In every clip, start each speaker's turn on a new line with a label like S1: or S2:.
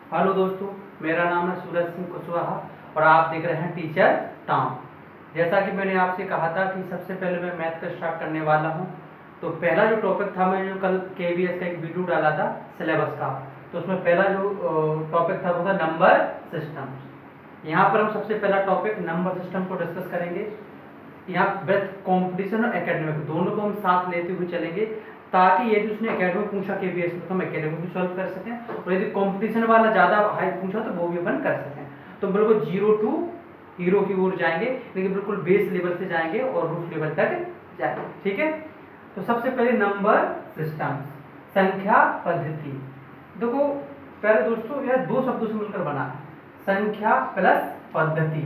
S1: Hello दोस्तों, मेरा नाम है सूरज सिंह कुशवाहा और आप देख रहे हैं टीचर टाउन। जैसा कि मैंने आपसे कहा था कि सबसे पहले मैं मैथ का स्टार्ट करने वाला हूं। तो पहला जो टॉपिक था, मैं जो कल केवीएस का एक वीडियो डाला था सिलेबस का, तो उसमें पहला जो टॉपिक था वो था नंबर सिस्टम। यहाँ पर हम सबसे पहला टॉपिक नंबर सिस्टम को डिस्कस करेंगे। यहाँ ब्रेथ कंपटीशन और एकेडमिक दोनों को हम साथ लेते हुए चलेंगे, ताकि यदि उसने एकेडमिक पूछा केवीएस में तो हम एकेडमिक भी सॉल्व कर सकें, और यदि कंपटीशन वाला ज़्यादा हाई पूछा तो वो भी अपन कर सकें। तो बिल्कुल जीरो टू हीरो की ओर जाएंगे, लेकिन बिल्कुल बेस लेवल से जाएंगे और रूट लेवल तक जाएंगे। ठीक है, तो सबसे पहले नंबर सिस्टम, संख्या पद्धति। देखो पहले दोस्तों, यह दो शब्दों से मिलकर बना है, संख्या प्लस पद्धति,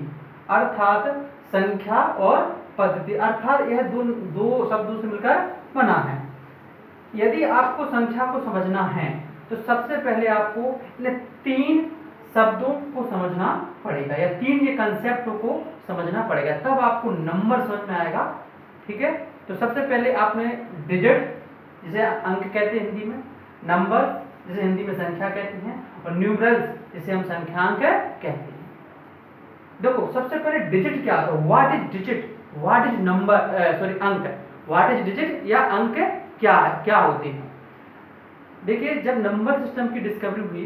S1: अर्थात संख्या और पद्धति, अर्थात यह दो शब्दों से मिलकर बना है। यदि आपको संख्या को समझना है तो सबसे पहले आपको इन तीन शब्दों को समझना पड़ेगा, या तीन ये कंसेप्ट को समझना पड़ेगा, तब आपको नंबर समझ में आएगा। ठीक है, तो सबसे पहले आपने डिजिट, जिसे अंक कहते हैं हिंदी में, नंबर जिसे हिंदी में संख्या कहते हैं, और न्यूमरल्स जिसे हम संख्यांक कहते हैं। देखो सबसे पहले डिजिट क्या होता है, what is digit, what is number, sorry अंक, व्हाट इज डिजिट या अंक क्या होते हैं। देखिए जब नंबर सिस्टम की डिस्कवरी हुई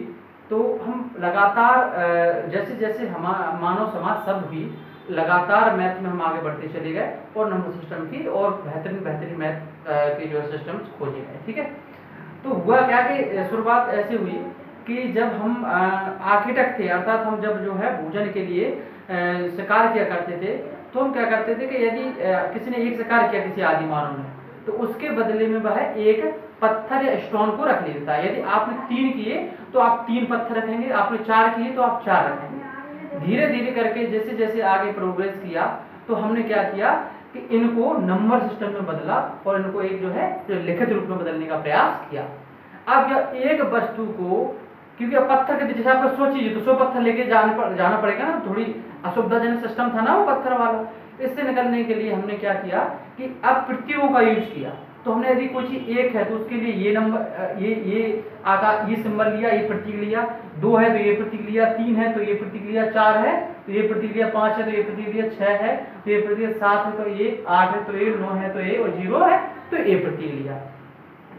S1: तो हम लगातार जैसे जैसे हम मानव समाज सब हुई, लगातार मैथ में हम आगे बढ़ते चले गए और नंबर सिस्टम की और बेहतरीन मैथ के जो सिस्टम्स खोजे गए। ठीक है, तो हुआ क्या कि शुरुआत ऐसे हुई कि जब हम आर्किटेक्ट थे, अर्थात हम जब जो है भोजन के लिए शिकार किया करते थे, तो हम क्या करते थे कि यदि किसी ने एक शिकार किया किसी आदि मानव ने, तो उसके बदले में वह एक पत्थर या स्टोन को रख लेता है। यदि आपने 3 किए तो आप 3 पत्थर रखेंगे, आपने 4 किए तो आप 4 रखेंगे। धीरे धीरे करके जैसे जैसे आगे प्रोग्रेस किया तो हमने क्या किया कि इनको नंबर सिस्टम में बदला और इनको एक जो है जो लिखित रूप में बदलने का प्रयास किया। अब जब एक वस्तु को, क्योंकि अब पत्थर के जैसे आप सोचिए तो 100 पत्थर लेके जाना पड़ेगा ना, थोड़ी असुविधाजनक सिस्टम था ना वो पत्थर वाला। इससे निकलने के लिए हमने क्या किया कि अब प्रतीकों का यूज किया। तो हमने यदि कोई चीज एक है तो उसके लिए ये नंबर, ये आकार, ये सिंबल लिया, ये प्रतीक लिया, 2 है तो ये प्रतीक लिया, 3 है तो ये प्रतीक लिया, 4 है तो ये प्रतीक लिया, 5 है तो ये प्रतीक लिया, 6 है तो ये प्रतीक, 7 है तो ये, 8 है तो ये, 9 है तो ये, और 0 है तो ये प्रतीक लिया।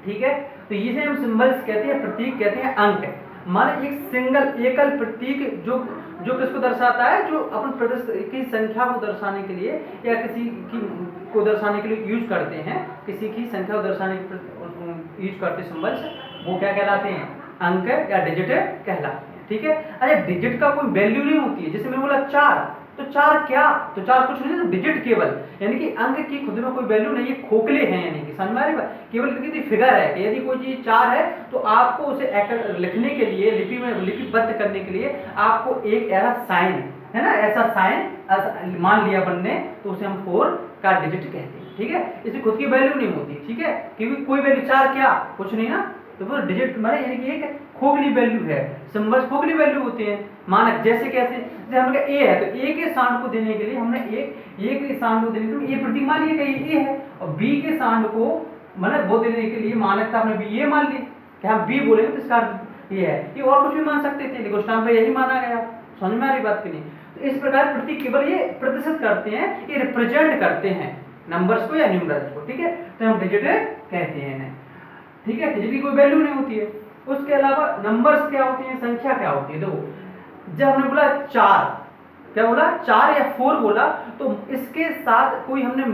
S1: ठीक है, तो इसे हम सिंबल्स कहते हैं, प्रतीक कहते हैं, अंक। माने एक सिंगल एकल प्रतीक जो जो किसको दर्शाता है, जो अपन प्रदेश की संख्या को दर्शाने के लिए या किसी की को दर्शाने के लिए यूज करते हैं, किसी की संख्या को दर्शाने के लिए यूज करते सिंबल्स, वो क्या कहलाते हैं, अंक या डिजिट कहलाते हैं। ठीक है, अच्छा डिजिट का कोई वैल्यू नहीं होती है, जैसे मैंने बोला 4, तो 4 क्या, तो 4 कुछ नहीं, तो डिजिट केवल, यानी कि अंक की खुद में कोई वैल्यू नहीं है, खोखले हैं, यानी कि समझ में आ रही बात, केवल किसी फिगर है कि यदि कोई चीज 4 है तो आपको उसे लिखने के लिए, लिपि में लिपिबद्ध करने के लिए आपको एक ऐसा साइन है ना, ऐसा साइन मान लिया बनने, तो उसे हम 4 का डिजिट कहते हैं। ठीक है, इसकी खुद की वैल्यू नहीं होती। ठीक है, क्योंकि कोई वैल्यू 4 क्या, कुछ नहीं ना, तो वो डिजिट माने यानी कि एक खोखली वैल्यू है, सिंबल्स खोखली वैल्यू होते हैं। मानक जैसे कैसे, जैसे हमने कहा ए है तो ए के सांड को देने के लिए हमने ए के सांड को देने के लिए ए प्रतीक मान लिया कि ये है, और बी के सांड को मतलब वो देने के लिए मानक था हमने बी ये मान ली कि हम बी बोलेंगे तो इसका ये है, ये और कुछ भी मान सकते थे, लेकिन उस टाइम पे यही माना गया। समझ में आ रही बात की नहीं। तो इस प्रकार प्रतीक केवल ये प्रतिशत करते हैं, ये रिप्रेजेंट करते हैं नंबर्स को या न्यूमरल्स को। ठीक है, तो हम डिजिट कहते हैं इन्हें। ठीक है, डिजिट की कोई वैल्यू नहीं होती है। उसके अलावा नंबर्स क्या होते हैं, संख्या क्या होती है। देखो जब हमने बोला 4, क्या बोला 4 या 4 बोला, तो इसके साथ कोई हमने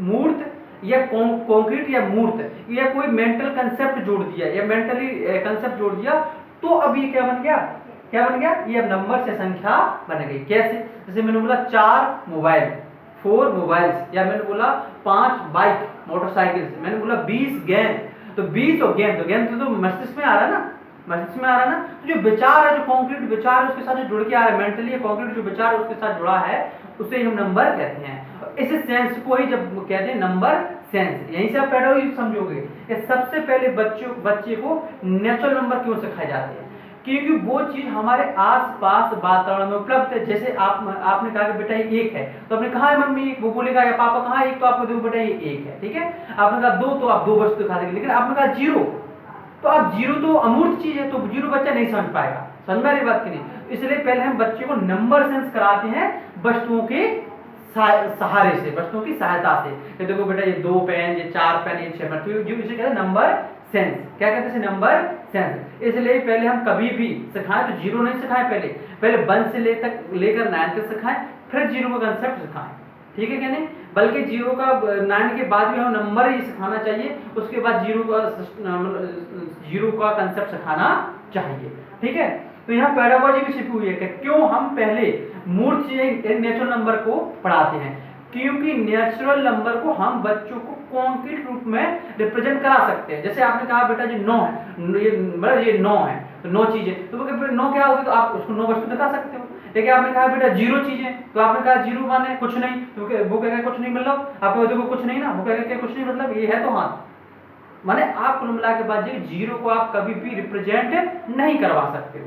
S1: मूर्त या कॉन्क्रीट या मूर्त या कोई मेंटल कंसेप्ट जोड़ दिया या मेंटली कंसेप्ट जोड़ दिया, तो अब ये क्या बन गया, क्या बन गया, ये अब नंबर से संख्या बन गई। कैसे, जैसे मैंने बोला 4 मोबाइल, 4 मोबाइल्स, या मैंने बोला 5 बाइक मोटरसाइकिल, मैंने बोला 20 गेंद, तो 20 और गेंद, तो गेंद तो मस्तिष्क में आ रहा है ना, मस्तिष्क में आ रहा है ना, तो जो विचार है, जो कॉन्क्रीट विचार है उसके साथ जो जुड़ के आ रहा है, मेंटली कॉन्क्रीट जो विचार है उसके साथ जुड़ा है, उसे हम नंबर कहते हैं। इस सेंस को ही जब कहते हैं नंबर सेंस, यहीं से आप पेडोलॉजी समझोगे। ये सबसे पहले बच्चे को नेचुरल नंबर क्यों सिखाए जाते हैं, क्योंकि वो चीज हमारे आसपास वातावरण में उपलब्ध है। जैसे आपने कहा कि बेटा ये 1 है, तो आपने कहा है मम्मी, वो बोलेगा या पापा कहा 1, तो आपको देखो बेटा ये 1 है। ठीक है, आपने कहा 2, तो आप 2 वस्तु दिखा देंगे, लेकिन आपने कहा 0, तो आप 0 तो अमूर्त चीज है, तो 0 बच्चा नहीं समझ पाएगा। समझ में आ रही बात की नहीं? इसलिए पहले हम बच्चे को नंबर सेंस कराते हैं वस्तुओं के सहारे से, वस्तुओं की सहायता से। ये देखो बेटा, ये 2 पेन, ये 4 पेन, ये 6 पेन, तो जो इसे कहते हैं नंबर सेंस। क्या कहते हैं? Number sense. इसलिए पहले हम कभी भी सिखाएं तो जीरो नहीं सिखाएं, पहले 1 से लेकर 9 तक सिखाएं, फिर जीरो का कंसेप्ट सिखाएं। ठीक है क्या नहीं? बल्कि जीरो का 9 के बाद भी हम नंबर ही सिखाना चाहिए, उसके बाद जीरो का कंसेप्ट सिखाना चाहिए। ठीक है? तो यहाँ पैडागोजी भी छिपी हुई है कि क्यों हम पहले मूर्त चीजें नेचुरल नंबर को पढ़ाते हैं, क्योंकि नेचुरल नंबर को हम बच्चों को कॉन्क्रीट रूप में रिप्रेजेंट करा सकते हैं। जैसे आपने कहा बेटा जी 9 है, ये 9 है, तो 9 चीजें, तो 9 क्या होगी, तो आप उसको 9 वस्तु दिखा सकते हो। लेकिन आपने कहा बेटा 0 चीजें, तो आपने कहा 0 माने कुछ नहीं, तो वो कहेगा कुछ नहीं, मतलब आपको देखो कुछ नहीं ना, वो कहेगा क्या कुछ नहीं, मतलब ये है तो हाँ, माने आप कुल मिला के बाद जीरो को आप कभी भी रिप्रेजेंट नहीं करवा सकते हो।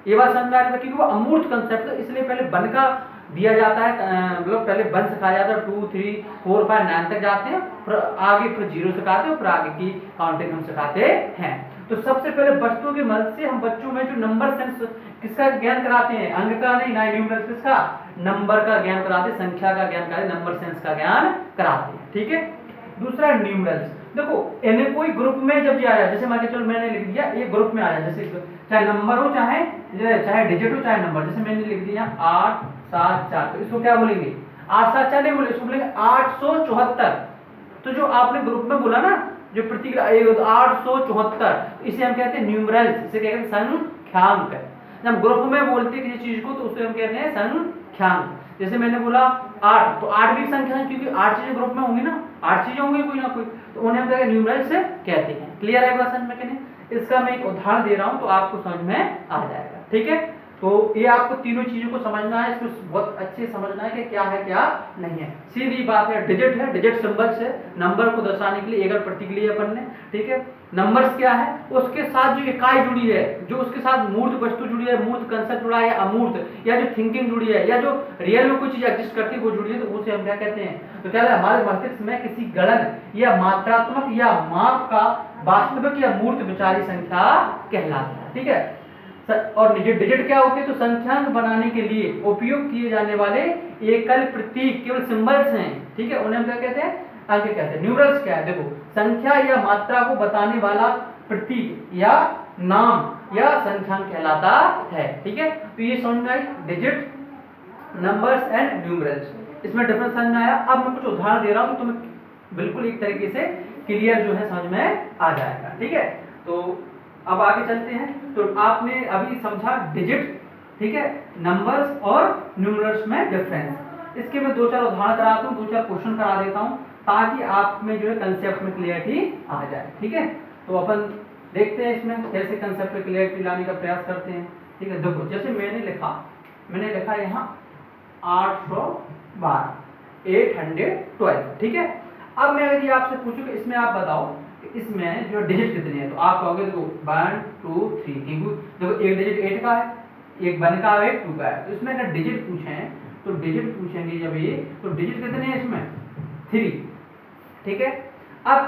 S1: ये बात समझ में आ रही है? क्योंकि वो अमूर्त कंसेप्ट है, इसलिए पहले 1 का दिया जाता है, मतलब पहले 1 सिखाया जाता है, 2 3 4 5 9 तक जाते हैं, फिर आगे फिर 0 सिखाते हैं, फिर आगे की काउंटिंग हम सिखाते हैं। तो सबसे पहले वस्तुओं की मदद से हम बच्चों में जो नंबर सेंस किसका ज्ञान कराते हैं, अंक का नहीं, ना न्यूमरल्स, किसका, नंबर का ज्ञान कराते हैं, संख्या का ज्ञान कराते हैं, नंबर सेंस का ज्ञान कराते हैं। ठीक है? दूसरा न्यूमरल्स। देखो इन्हें कोई ग्रुप में जब भी आया, जैसे मान के चलो मैंने लिख दिया ये ग्रुप में आया, जैसे चाहे नंबर हो चाहे डिजिट हो चाहे नंबर, जैसे मैंने लिख दिया 8 7 4, तो इसको क्या बोलेंगे, 8 7 4 नहीं बोले, इसको बोलेंगे 874। तो जो आपने ग्रुप में बोला ना, जो प्रतिक्रिया 874, इसे हम कहते हैं न्यूमरल्स, इसे कहते हैं संख्यांक। जब ग्रुप में बोलते हैं किसी चीज को तो उसे हम कहते हैं संख्यांक। जैसे मैंने बोला 8, तो 8 भी संख्या है, क्योंकि 8 चीजें ग्रुप में होंगी ना, 8 चीजें होंगी कोई ना कोई, तो उन्हें हम न्यूमरल्स कहते हैं। क्लियर है बात समझ में कि नहीं? इसका मैं एक उदाहरण दे रहा हूं तो आपको समझ में आ जाएगा। ठीक है? तो ये आपको तीनों चीजों को समझना है, इसको बहुत अच्छे समझना है कि क्या है क्या नहीं है। सीधी बात है, डिजिट है, डिजिट सिंबल्स है, नंबर को दर्शाने के लिए एकल प्रतीक लिया अपन ने। ठीक है? नंबर्स क्या है, उसके साथ जो इकाई जुड़ी है, जो उसके साथ मूर्त वस्तु जुड़ी है, मूर्त कंसेप्ट जुड़ा है, या अमूर्त, या जो थिंकिंग जुड़ी है, या जो रियल में कोई चीज एग्जिस्ट करती है वो जुड़ी है, तो उसे हम क्या कहते हैं? तो क्या है, हमारे मस्तिष्क में किसी गणन या मात्रात्मक या माप का वास्तविक या मूर्त विचारी संख्या कहलाता है। ठीक है? और डिजिट क्या होते हैं, तो संख्यांक बनाने के लिए उपयोग किए जाने वाले एकल प्रतीक, केवल सिंबल्स हैं। ठीक है? उन्हें हम क्या कहते हैं? अंक कहते हैं। न्यूमरल्स क्या है, देखो संख्या या मात्रा को बताने वाला प्रतीक या नाम या संख्यांक कहलाता है। ठीक है? तो ये समझ में आई, डिजिट, नंबर्स एंड न्यूमरल्स। इसमें डिफरेंस समझ में आया? अब मैं कुछ उदाहरण दे रहा हूं तो तुम्हें बिल्कुल एक तरीके से क्लियर जो है समझ में आ जाएगा। ठीक है? तो अब आगे चलते हैं। तो आपने अभी समझा डिजिट, ठीक है, नंबर्स और न्यूमरल्स में डिफरेंस। इसके मैं 2-4 उदाहरण कराता हूँ, 2-4 क्वेश्चन करा देता हूँ, ताकि आप में जो है कंसेप्ट में क्लियरिटी आ जाए। ठीक है? तो अपन देखते हैं इसमें कैसे कंसेप्ट में क्लियरिटी लाने का प्रयास करते हैं। ठीक है? देखो जैसे मैंने लिखा यहाँ 812, 812। ठीक है? अब मैं यदि आपसे पूछूं कि इसमें आप बताओ कि इसमें जो डिजिट कितने हैं, तो आप कहोगे देखो 1 2 3, क्योंकि देखो एक डिजिट 8 का है, एक 1 का है, एक 2 का है। तो इसमें अगर डिजिट पूछें तो डिजिट पूछेंगे जब ये, तो डिजिट कितने हैं इसमें, 3। ठीक है? अब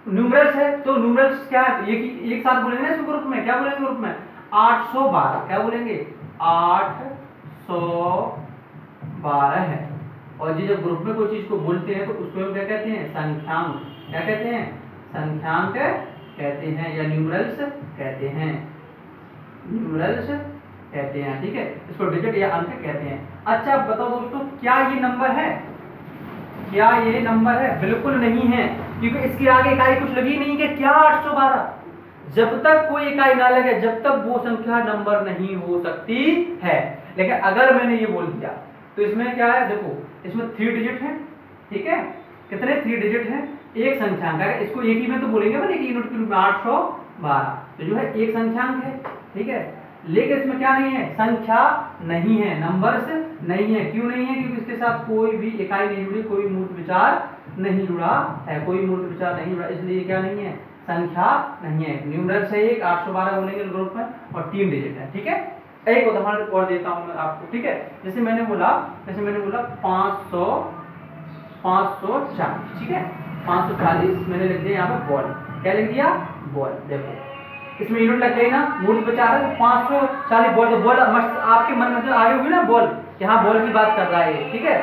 S1: न्यूमरल्स है, तो न्यूमरल्स क्या है, एक साथ बोलेंगे ना इस ग्रुप में, क्या बोलेंगे ग्रुप में, 812, क्या बोलेंगे, 812 है। और जी जब ग्रुप में कोई चीज को बोलते हैं तो उसको हम क्या कहते हैं, संख्यांक। क्या कहते हैं, संख्यांक कहते हैं, या न्यूमरल्स कहते हैं, न्यूमरल्स कहते हैं। ठीक है? इसको डिजिट या अंक कहते हैं। अच्छा बताओ दोस्तों, क्या ये नंबर है, क्या ये नंबर है? बिल्कुल नहीं है, क्योंकि इसके आगे इकाई कुछ लगी नहीं है। क्या 812? जब तक कोई इकाई ना लगे जब तक वो संख्या नंबर नहीं हो सकती है। लेकिन अगर मैंने ये बोल दिया तो इसमें क्या है, देखो इसमें 3 डिजिट है। ठीक है? कितने 3 डिजिट है, एक संख्यांक है, इसको एक ही में तो बोलेंगे ना, एक यूनिट के रूप में 812, तो जो है एक संख्यांक है। ठीक है? लेकिन इसमें क्या नहीं है, संख्या नहीं है, नंबर्स नहीं है। क्यों नहीं है? क्योंकि इसके साथ कोई भी इकाई नहीं जुड़ी, कोई मूर्त विचार नहीं जुड़ा है, कोई मूर्त विचार नहीं जुड़ा, इसलिए क्या नहीं है, संख्या नहीं है। न्यूमरल्स है एक, 812 बोलेंगे ग्रुप में, और 3 डिजिट है। ठीक है? एक उदाहरण और देता हूं मैं आपको। ठीक है? जैसे मैंने बोला 540। ठीक है? 540 मैंने लिख दिया यहाँ पे बॉल। क्या लिख दिया, बॉल। देखो इसमें यूनिट लग गई ना, मूर्त बचा रहा है तो 540 बॉल। तो बॉल आपके मन में आई होगी ना बॉल, यहाँ बॉल की बात कर रहा है, ठीक है।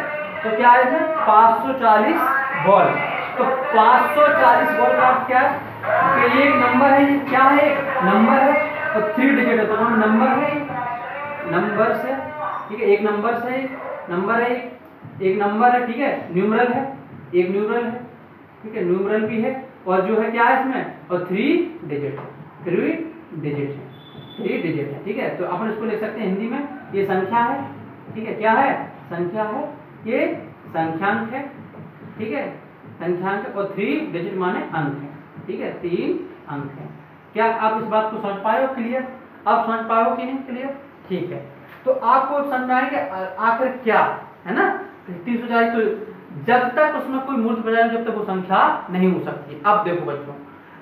S1: तो क्या है इसमें 540 बॉल। तो 540 बॉल का अर्थ क्या है कि एक नंबर है, ये क्या है, एक नंबर है और 3 डिजिट है, तो हम नंबर है, नंबर से, ठीक है, एक नंबर से, नंबर है, एक नंबर है, ठीक है, न्यूमरल है, एक न्यूमरल है, ठीक है, न्यूमरल भी है, और जो है क्या है इसमें, और 3 डिजिट है, 3 डिजिट है, 3 डिजिट है, ठीक है। तो अपन इसको लिख सकते हैं हिंदी में, ये संख्या है, ठीक है, क्या है, संख्या है, ये संख्यांक है, ठीक है, संख्यांक, और 3 डिजिट माने अंक है, ठीक है, 3 अंक है। क्या आप इस बात को समझ पाए हो क्लियर? आप समझ पाए हो कि नहीं क्लियर? ठीक है। तो आपको समझ में आएगा आखिर क्या है ना, 340। तो जब तक उसमें कोई मूर्त बजाय जब तक वो संख्या नहीं हो सकती। अब देखो बच्चों,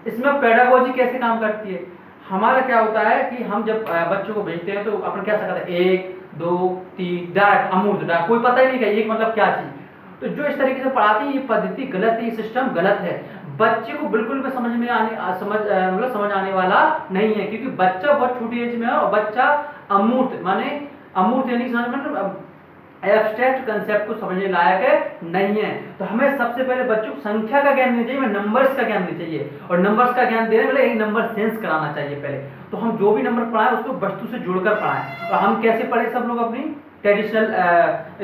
S1: इसमें पेडागोजी कैसे काम करती है। हमारा क्या होता है कि हम जब बच्चों को भेजते हैं तो अपन क्या करते हैं, 1 2 3 डायरेक्ट अमूर्त डायरेक्ट, कोई पता ही नहीं कि एक मतलब क्या चीज। तो जो इस तरीके से पढ़ाते हैं ये पद्धति गलत है, ये सिस्टम गलत है। बच्चे को बिल्कुल भी समझ में समझ आने वाला नहीं है, क्योंकि बच्चा बहुत छोटी एज में है और बच्चा अमूर्त माने अमूर्त यानी समझ में एब्स्ट्रैक्ट कंसेप्ट को समझने लायक नहीं है। तो हमें सबसे पहले बच्चों को संख्या का ज्ञान देना चाहिए, नंबर्स का ज्ञान देना चाहिए, और नंबर्स का ज्ञान देने वाले एक नंबर सेंस कराना चाहिए पहले। तो हम जो भी नंबर पढ़ाएं उसको वस्तु से जुड़कर पढ़ाएं। और हम कैसे पढ़े सब लोग अपनी ट्रेडिशनल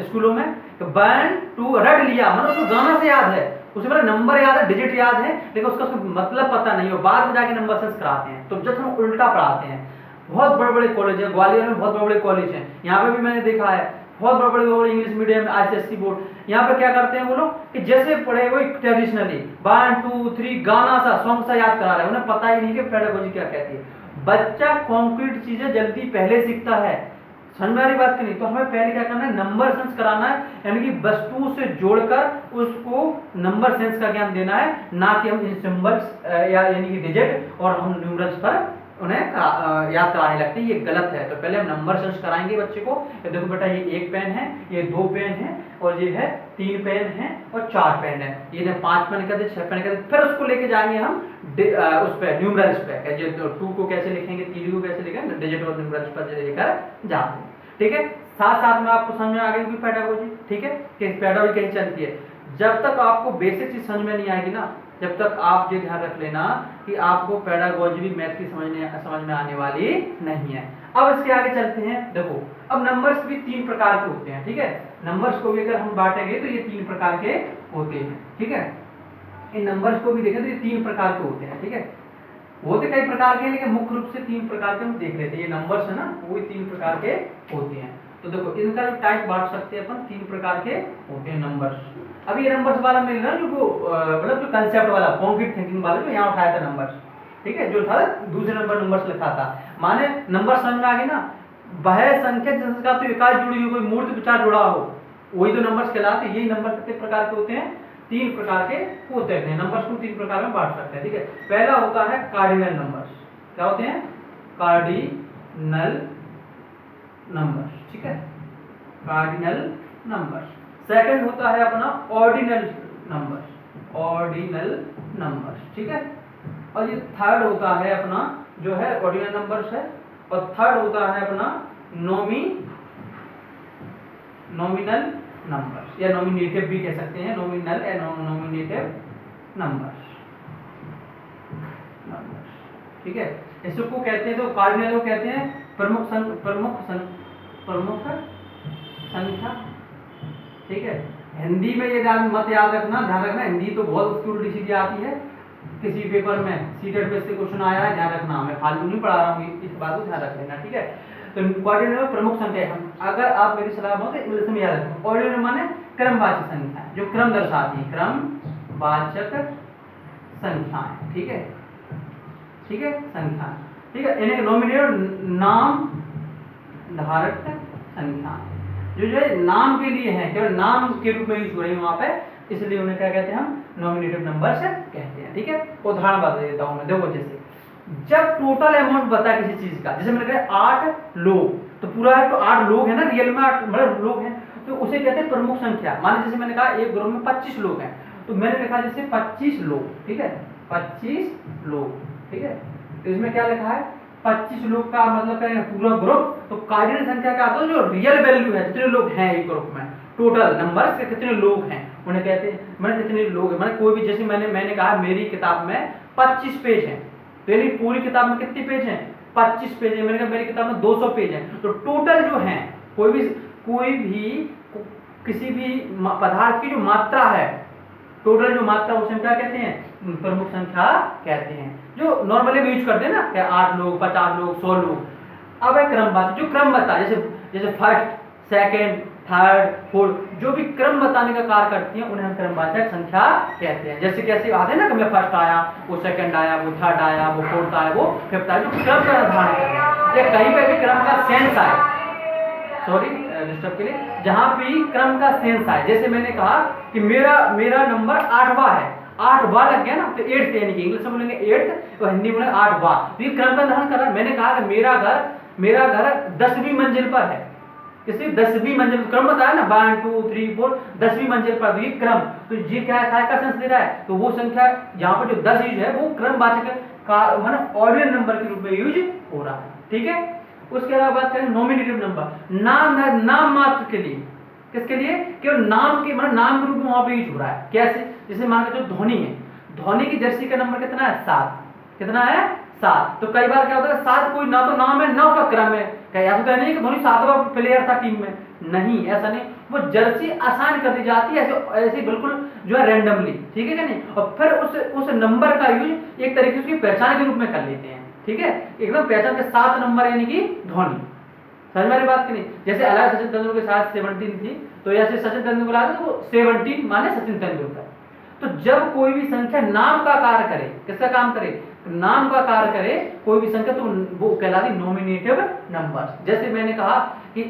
S1: स्कूलों में, 1 2 रट लिया, मतलब उसको गाना से याद है, उसे पहले नंबर याद है, डिजिट याद है, लेकिन उसका मतलब पता नहीं हो, बाद में जाके नंबर सेंस कराते हैं। तो जब हम उल्टा पढ़ाते हैं, बहुत बड़े बड़े कॉलेज है, ग्वालियर में बहुत बड़े बड़े कॉलेज हैं, यहाँ पे भी मैंने देखा है बहुत बड़े बड़े इंग्लिश मीडियम ICSE बोर्ड, यहाँ पे क्या करते हैं वो लोग कि जैसे पढ़े वो ट्रेडिशनली 1 2 3 गाना सा सॉन्ग सा याद करा रहे हैं, उन्हें पता ही नहीं कि पेडागोजी क्या कहती है। बच्चा कॉन्क्रीट चीजें जल्दी पहले सीखता है, समझ में आ रही बात की नहीं। तो हमें पहले क्या करना है, नंबर सेंस कराना है, यानी कि वस्तुओं से जोड़कर उसको नंबर सेंस का ज्ञान देना है, ना कि हम इन सिंबल्स या यानी कि डिजिट और हम न्यूमरल्स पर उन्हें याद कराने लगते हैं, ये गलत है। तो पहले हम नंबर सेंस कराएंगे बच्चे को। ये देखो बेटा, ये 1 पेन है, ये 2 पेन है, और ये है 3 पेन है, और 4 पेन है, ये 5 पेन कहते, 6 पेन कहते। फिर उसको लेके जाएंगे हम उस पे न्यूमरल्स पे, जो 2 को कैसे लिखेंगे, 3 को कैसे लिखेंगे, डिजिट और न्यूमरल्स पर लेकर जाते हैं, ठीक है। साथ साथ में आपको समझ में आ गई पेडागोजी, ठीक है, कि पेडागोजी कहीं चलती है। जब तक आपको बेसिक चीज समझ में नहीं आएगी ना, जब तक आप ये ध्यान रख लेना कि आपको पेडागोजी भी मैथ की समझ में आने वाली नहीं है। अब इसके आगे चलते हैं। देखो, अब नंबर्स भी 3 प्रकार के होते हैं, ठीक है। नंबर्स को भी अगर हम बांटेंगे तो ये 3 प्रकार के होते हैं, ठीक है। इन नंबर्स को भी देखें तो ये 3 प्रकार के होते हैं, ठीक है। होते कई प्रकार के, लेकिन मुख्य रूप से 3 प्रकार के हम देख लेते हैं। ये नंबर्स है ना, वो 3 प्रकार के होते हैं। तो देखो, इनका जो टाइप बांट सकते हैं अपन, 3 प्रकार के होते हैं नंबर्स। अब ये नंबर्स वाला मिल रहा है जो मतलब जो कंसेप्ट वाला कॉन्क्रीट थिंकिंग वाला जो यहाँ उठाया था नंबर्स, ठीक है, जो था दूसरे नंबर्स लिखा था, माने नंबर समझ में आ गई ना। वह संख्या जिसका तो इकाई जुड़ी हो, कोई मूर्त विचार जुड़ा हो, वही तो नंबर्स कहलाते हैं। यही नंबर कितने प्रकार के होते हैं, 3 प्रकार के होते हैं। नंबर्स को 3 प्रकार में बांट सकते हैं, ठीक है। पहला होता है कार्डिनल नंबर्स। क्या होते हैं, कार्डिनल नंबर्स, ठीक है, कार्डिनल नंबर्स। सेकंड होता है अपना ऑर्डिनल नंबर्स, ऑर्डिनल नंबर्स, ठीक है। और ये थर्ड होता है अपना जो है ऑर्डिनल नंबर्स है, और थर्ड होता है अपना नॉमिनल नंबर्स, या नॉमिनेटिव भी कह सकते हैं, नॉमिनल या नॉमिनेटिव नंबर्स, ठीक है। इसको कहते हैं, तो कार्डिनल को कहते हैं प्रमुख संख्या, ठीक है। हिंदी में ये मत याद रखना, ध्यान रखना, हिंदी तो बहुत उसकी उल्टी सीधी आती है। किसी पेपर में सीटेट पे से क्वेश्चन आया है, ध्यान रखना, मैं फालतू नहीं पढ़ा रहा हूँ, इस बात को ध्यान रख लेना, ठीक है। तो ऑर्डिनल प्रमुख संख्या, अगर आप मेरी सलाह हो तो इंग्लिश में याद रखो, ऑर्डिनल माने क्रमवाचक संख्या, जो क्रम दर्शाती है, क्रमवाचक संख्याएं, ठीक है, ठीक है, संख्या, ठीक है। इन्हें नॉमिनेटिव नाम धारक संख्या, जो है नाम के लिए है, केवल नाम के रूप में यूज हो रही है वहां पे, इसलिए उन्हें क्या कहते हैं, हम नॉमिनेटिव नंबर्स कहते हैं, ठीक है। उदाहरण बता देता हूं मैं, देखो, जैसे जब टोटल अमाउंट बता किसी चीज का, जैसे मैंने कहा 8 लोग, तो पूरा है तो 8 लोग है ना, रियल में 8 मतलब लोग हैं, तो उसे कहते हैं प्रमुख संख्या। माने जैसे मैंने कहा एक ग्रुप में 25 लोग हैं, तो मैंने लिखा जैसे 25 लोग, ठीक है, 25 लोग, ठीक है, तो इसमें क्या लिखा है 25 लोग का मतलब क्या है पूरा ग्रुप। तो कार्डिनल संख्या क्या होता है, जो रियल वैल्यू है, जितने लोग हैं एक ग्रुप में, टोटल नंबर से कितने लोग हैं उन्हें कहते हैं। मैंने कितने लोग हैं, मैंने कोई भी, जैसे मैंने कहा मेरी किताब में 25 पेज हैं, तो यानी पूरी किताब में कितने पेज हैं, 25 पेज है। मैंने कहा मेरी किताब में 200 पेज हैं, तो टोटल जो है कोई भी किसी भी पदार्थ की जो मात्रा है, टोटल जो मात्रा, उसे हम क्या कहते हैं, प्रमुख संख्या कहते हैं, जो नॉर्मली भी यूज करते हैं ना, 8 लोग, 50 लोग, 100 लोग। अब है क्रमवाचक, जो क्रम बता, जैसे फर्स्ट, सेकंड, थर्ड, फोर्थ, जो भी क्रम बताने का कार्य करती है उन्हें हम क्रमवाचक संख्या कहते हैं। जैसे कैसे आते हैं ना कि मैं फर्स्ट आया, वो सेकंड आया, वो थर्ड आया, वो फोर्थ आया, वो फिफ्थ आया, जो क्रम का निर्धारण करते हैं। या कहीं पे भी क्रम का सेंस आए, सॉरी डिस्टर्ब के लिए, जहां भी क्रम का सेंस आए, जैसे मैंने कहा कि मेरा नंबर 8वां है, 8वां लग गया ना, तो 8th, यानी कि इंग्लिश में बोलेंगे 8th, तो हिंदी में बोलेंगे 8वां, तो ये क्रम का निर्धारण कर रहा है। मैंने कहा कि मेरा घर 10वीं मंजिल पर है, किसी 10वीं मंजिल, क्रम बताया ना 1 2 3 4, 10वीं मंजिल पर, तो ये क्रम, तो ये क्या है का सेंस दे रहा है, तो वो संख्या यहाँ पर जो 10 यूज है वो क्रमवाचक का मतलब ऑर्डिनल नंबर के रूप में यूज हो रहा है, ठीक है। उसके अलावा बात करें नॉमिनेटिव नंबर, नाम मात्र के लिए, किसके लिए, केवल नाम के मतलब नाम के रूप में वहां पे यूज हो रहा है। कैसे, जैसे मान के जो धोनी है, धोनी की जर्सी का नंबर कितना है, 7, कितना है, 7। तो कई बार क्या होता है 7 कोई ना तो नाम है ना उसका क्रम है, क्या ऐसा नहीं है कि धोनी 7वां प्लेयर था टीम में, नहीं ऐसा नहीं, वो जर्सी आसान कर दी जाती है ऐसे बिल्कुल जो है रैंडमली, ठीक है क्या नहीं, और फिर उस नंबर का यूज एक तरीके से उसकी पहचान के रूप में कर लेते हैं, ठीक है, एकदम पहचान के 7 नंबर यानी कि धोनी, समझ में बात की नहीं। जैसे अलग सचिन तेंदुलकर के साथ 17 थी, तो ऐसे सचिन तेंदुलकर आते तो 17 माने सचिन तेंदुलकर। तो जब कोई भी संख्या नाम का कार्य करे, किसका काम करे, नाम का कार्य करे कोई भी संख्या, तो वो कहलाती नॉमिनेटिव नंबर। जैसे मैंने कहा कि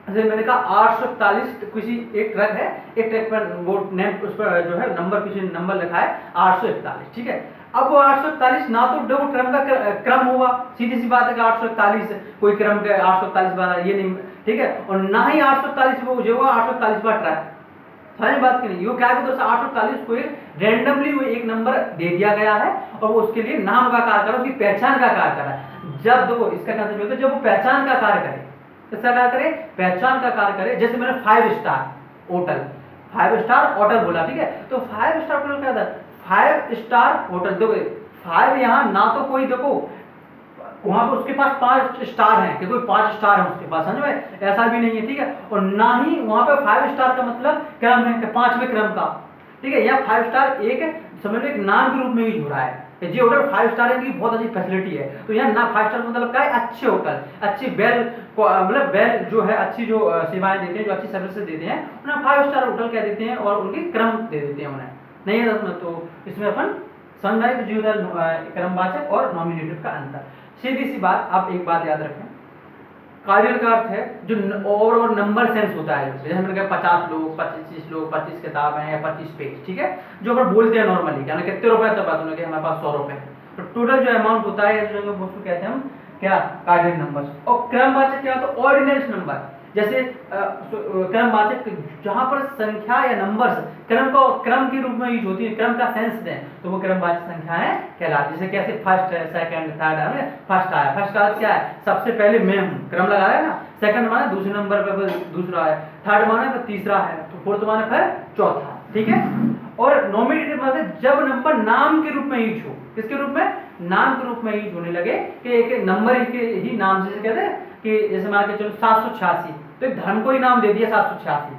S1: जैसे मैंने कहा 841, किसी एक ट्रक है, एक ट्रक पर वो नेम, उस पर जो है नंबर, किसी नंबर लिखा है 841, ठीक है। अब वो 841 ना तो जो क्रम का क्रम हुआ, सीधी सी बात है कि 841 कोई क्रम के 841 बार ये नहीं, ठीक है, और ना ही 841 वो जो हुआ 841 बार ट्रक, समझ बात की नहीं। वो क्या है, 841 को रैंडमली वो एक नंबर दे दिया गया है और वो उसके लिए नाम का कार्य कर रहा है, उसकी पहचान का कार्य कर रहा है। जब देखो इसका कंसेप्ट होता है, जब वो पहचान का कार्य करे, किसका कार्य करे, पहचान का कार्य करे। जैसे मैंने 5 स्टार होटल, 5 स्टार होटल बोला, ठीक है, तो 5 स्टार होटल क्या था, 5 स्टार होटल, देखो 5 यहाँ ना तो कोई, देखो वहां पर उसके पास 5 स्टार हैं कि कोई 5 स्टार है उसके पास, समझ में, ऐसा भी नहीं है, ठीक है, और ना ही वहां पे 5 स्टार का मतलब क्रम है कि 5वें क्रम का, ठीक है, या 5 स्टार एक समझ लो एक नाम के रूप में यूज हो रहा है कि जी होटल 5 स्टार है, इनकी बहुत अच्छी फैसिलिटी है, तो यहाँ ना 5 स्टार मतलब क्या है, अच्छे होटल, अच्छी वेल मतलब वेल जो है अच्छी जो सेवाएं देते हैं, जो अच्छी सर्विसेज देते हैं, उन्हें 5 स्टार होटल कह देते हैं और उनकी क्रम दे देते हैं उन्हें, नहीं है। तो इसमें अपन समझ आए जो क्रमवाचक और नॉमिनेटिव का अंतर। सीधी सी बात, आप एक बात याद रखें, कार्डियल का अर्थ है जो और नंबर सेंस होता है, जैसे हमने कहा 50 लोग, 25 लोग, 25 किताबें या 25 पेज, ठीक है, जो अपन बोलते हैं नॉर्मली, यानी कितने रुपए, तो बात उन्होंने हमारे पास 100 रुपए, तो टोटल जो अमाउंट होता है जो उसको कहते हैं हम क्या, कार्डियल नंबर। और क्रमवाचक क्या होता है, ऑर्डिनल नंबर, जैसे क्रमवाचक जहां पर संख्या या नंबर्स क्रम के रूप में यूज होती है, क्रम का सेंस दें, तो वो क्रमवाचक संख्याएं कहलाती है। जैसे कैसे फर्स्ट है, सेकंड, थर्ड है, फर्स्ट आया, फर्स्ट का क्या है, सबसे पहले मैं हूं, क्रम लगाया ना, सेकंड माने दूसरे नंबर पे दूसरा है, थर्ड माने तो तीसरा है, तो फोर्थ माने फिर चौथा, ठीक है। और नॉमिनेटिव मतलब जब नंबर नाम के रूप में यूज हो, किसके रूप में, नाम के रूप में यूज होने लगे कि एक नंबर के ही नाम से कहते हैं कि जैसे मान के चलो 786, तो एक धर्म को ही नाम दे दिया 786,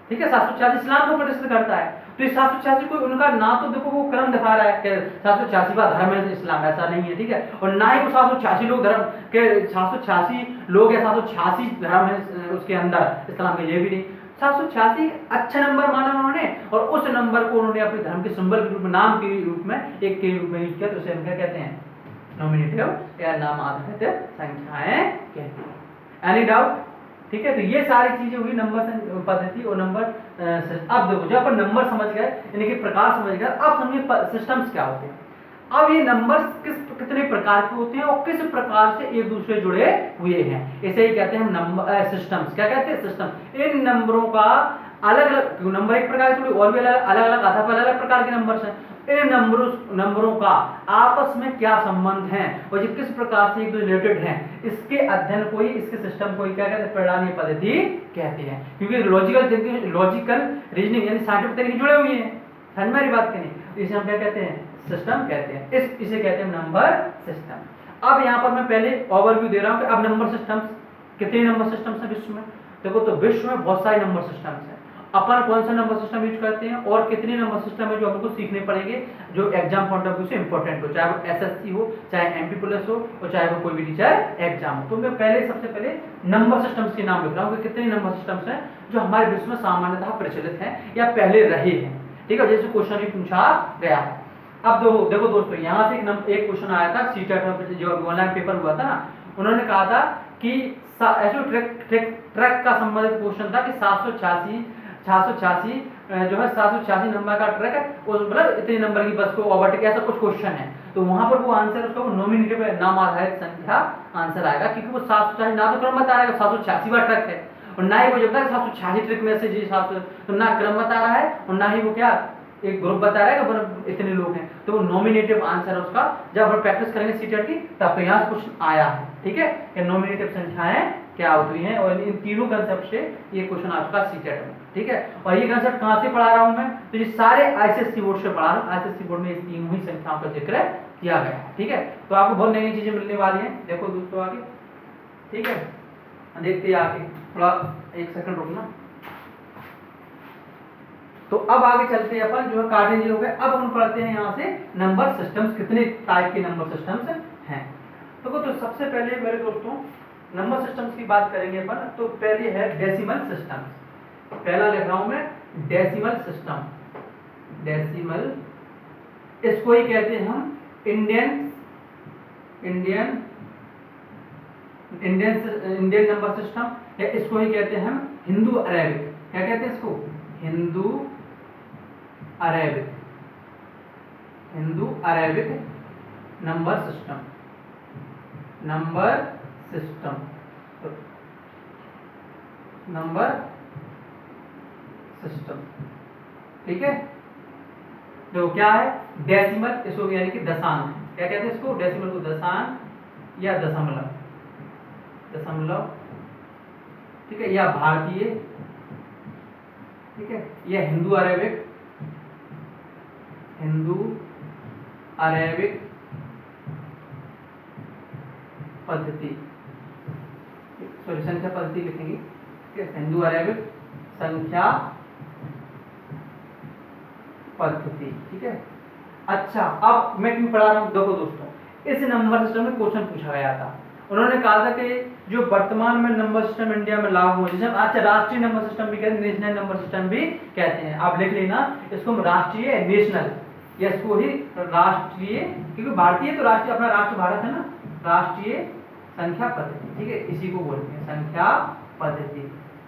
S1: ठीक है, 786 इस्लाम को प्रदर्शित करता है, तो इस 786 कोई उनका ना तो देखो वो क्रम दिखा रहा है कि 786वां धर्म है इस्लाम, ऐसा नहीं है, ठीक है, और ना ही वो 786 लोग धर्म के 786 लोग या 786 धर्म है उसके अंदर इस्लाम के, ये भी नहीं, 786 अच्छा नंबर माना उन्होंने और उस नंबर को उन्होंने अपने धर्म के सिंबल के रूप में, नाम के रूप में, एक के रूप में यूज किया, तो उसे हम क्या कहते हैं, नॉमिनेटिव या नाम आधारित संख्याएं कहते हैं। एनी डाउट, ठीक है। तो ये सारी चीजें हुई नंबर पद्धति और नंबर। अब देखो जब अपन नंबर समझ गए, यानी कि प्रकार समझ गए, अब समझिए सिस्टम्स क्या होते हैं। अब ये नंबर्स कितने प्रकार के होते हैं और किस प्रकार से एक दूसरे जुड़े हुए हैं, इसे ही कहते हैं हम नंबर सिस्टम्स। क्या कहते हैं, सिस्टम। इन नंबरों का अलग अलग नंबर एक प्रकार के, और भी अलग अलग अलग प्रकार के नंबर्स हैं, इन नंबरों का आपस में क्या संबंध है और ये किस प्रकार से एक दूसरे रिलेटेड हैं, इसके अध्ययन को ही, इसके सिस्टम को ही क्या कहते हैं, परिणामी पद्धति कहते हैं। क्योंकि लॉजिकल रीजनिंग यानी साइंटिफिक तरीके जुड़े हुए हैं, समझ में आ रही बात की नहीं, इसे हम क्या कहते हैं, सिस्टम कहते हैं। इसे कहते हैं नंबर सिस्टम। अब यहाँ पर मैं पहले ओवरव्यू दे रहा हूँ कि अब नंबर सिस्टम्स, कितने नंबर सिस्टम्स हैं विश्व में। देखो तो विश्व में बहुत सारे नंबर सिस्टम्स हैं, अपन कौन सा नंबर सिस्टम यूज करते हैं और कितने नंबर सिस्टम है जो हमको सीखने पड़ेंगे, जो एग्जाम पॉइंट ऑफ व्यू से इंपॉर्टेंट हो, चाहे वो एसएससी हो, चाहे एमपी प्लस हो, और चाहे वो कोई भी टीचर एग्जाम हो। तो मैं सबसे पहले नंबर सिस्टम्स के नाम लिख रहा हूँ कि कितने नंबर सिस्टम्स हैं जो हमारे विश्व में सामान्यतः प्रचलित हैं या पहले रहे हैं। ठीक है, जैसे क्वेश्चन भी पूछा गया है। अब देखो दोस्तों, यहाँ से एक क्वेश्चन आया था सीटेट में, जो ऑनलाइन पेपर हुआ था ना, उन्होंने कहा था कि ऐसे ट्रैक का संबंधित क्वेश्चन था कि 786 जो है 786 नंबर का ट्रैक है, मतलब इतने नंबर की बस को ओवरटेक, ऐसा कुछ क्वेश्चन है। तो वहां पर वो आंसर उसका नॉमिनेटिव नाम आधारित संख्या आंसर आएगा, क्योंकि वो 786 ना तो क्रम बता रहा है 786वां ट्रैक है, और ना ही वो जब तक 786 ट्रैक में से जी 700, तो ना क्रम बता रहा है और ना ही वो क्या एक ग्रुप बता रहा है कि इतने लोग हैं, तो वो नॉमिनेटिव आंसर है उसका। जब हम प्रैक्टिस करेंगे सीटेट की तब तो यहाँ से क्वेश्चन आया है। ठीक है, कि नॉमिनेटिव संख्याएं क्या होती हैं, और इन तीनों कंसेप्ट से ये क्वेश्चन आ चुका सीटेट में। ठीक है, और ये कंसेप्ट कहाँ से पढ़ा रहा हूँ मैं, तो ये सारे आईसीएससी बोर्ड से पढ़ा रहा हूँ। आईसीएससी बोर्ड में इस तीनों ही संख्याओं का जिक्र किया गया है। ठीक है, तो आपको बहुत नई चीजें मिलने वाली हैं। देखो दोस्तों आगे, ठीक है, देखते हैं आगे, थोड़ा एक सेकंड रुकना। तो अब आगे चलते हैं अपन, जो है कार्टेशियन हो गए। अब हम पढ़ते हैं यहाँ से नंबर सिस्टम्स, कितने टाइप के नंबर सिस्टम्स हैं। तो सबसे पहले मेरे दोस्तों नंबर सिस्टम्स की बात करेंगे अपन, तो पहले है डेसिमल सिस्टम। पहला लिख रहा हूं मैं डेसिमल सिस्टम। डेसिमल, इसको ही कहते हैं हम इंडियन नंबर सिस्टम, या इसको ही कहते हैं हम हिंदू अरेबिक। क्या कहते हैं इसको, Hindu Arabic number system. Number system, ठीक है। तो क्या है डेसिमल, इसको यानी कि दशांश, क्या कहते हैं इसको, डेसिमल को दशांश या दशमलव, ठीक है, या भारतीय, ठीक है, यह हिंदू अरेबिक पद्धति, सॉरी संख्या पद्धति लिखेंगे, हिंदू अरेबिक संख्या पद्धति। ठीक है, अच्छा अब मैं क्यों पढ़ा रहा हूँ, देखो दोस्तों, इस नंबर सिस्टम में क्वेश्चन पूछा गया था। उन्होंने कहा था कि जो वर्तमान में नंबर सिस्टम इंडिया में लागू है, जिसे हम अच्छा राष्ट्रीय नंबर सिस्टम भी कहते हैं, नेशनल नंबर सिस्टम भी कहते हैं। आप लिख लेना इसको, हम राष्ट्रीय नेशनल, या इसको ही राष्ट्रीय, क्योंकि भारतीय तो राष्ट्रीय, अपना राष्ट्र भारत है ना, राष्ट्रीय संख्या पद्धति। ठीक है, इसी को बोलते हैं संख्या पद्धति।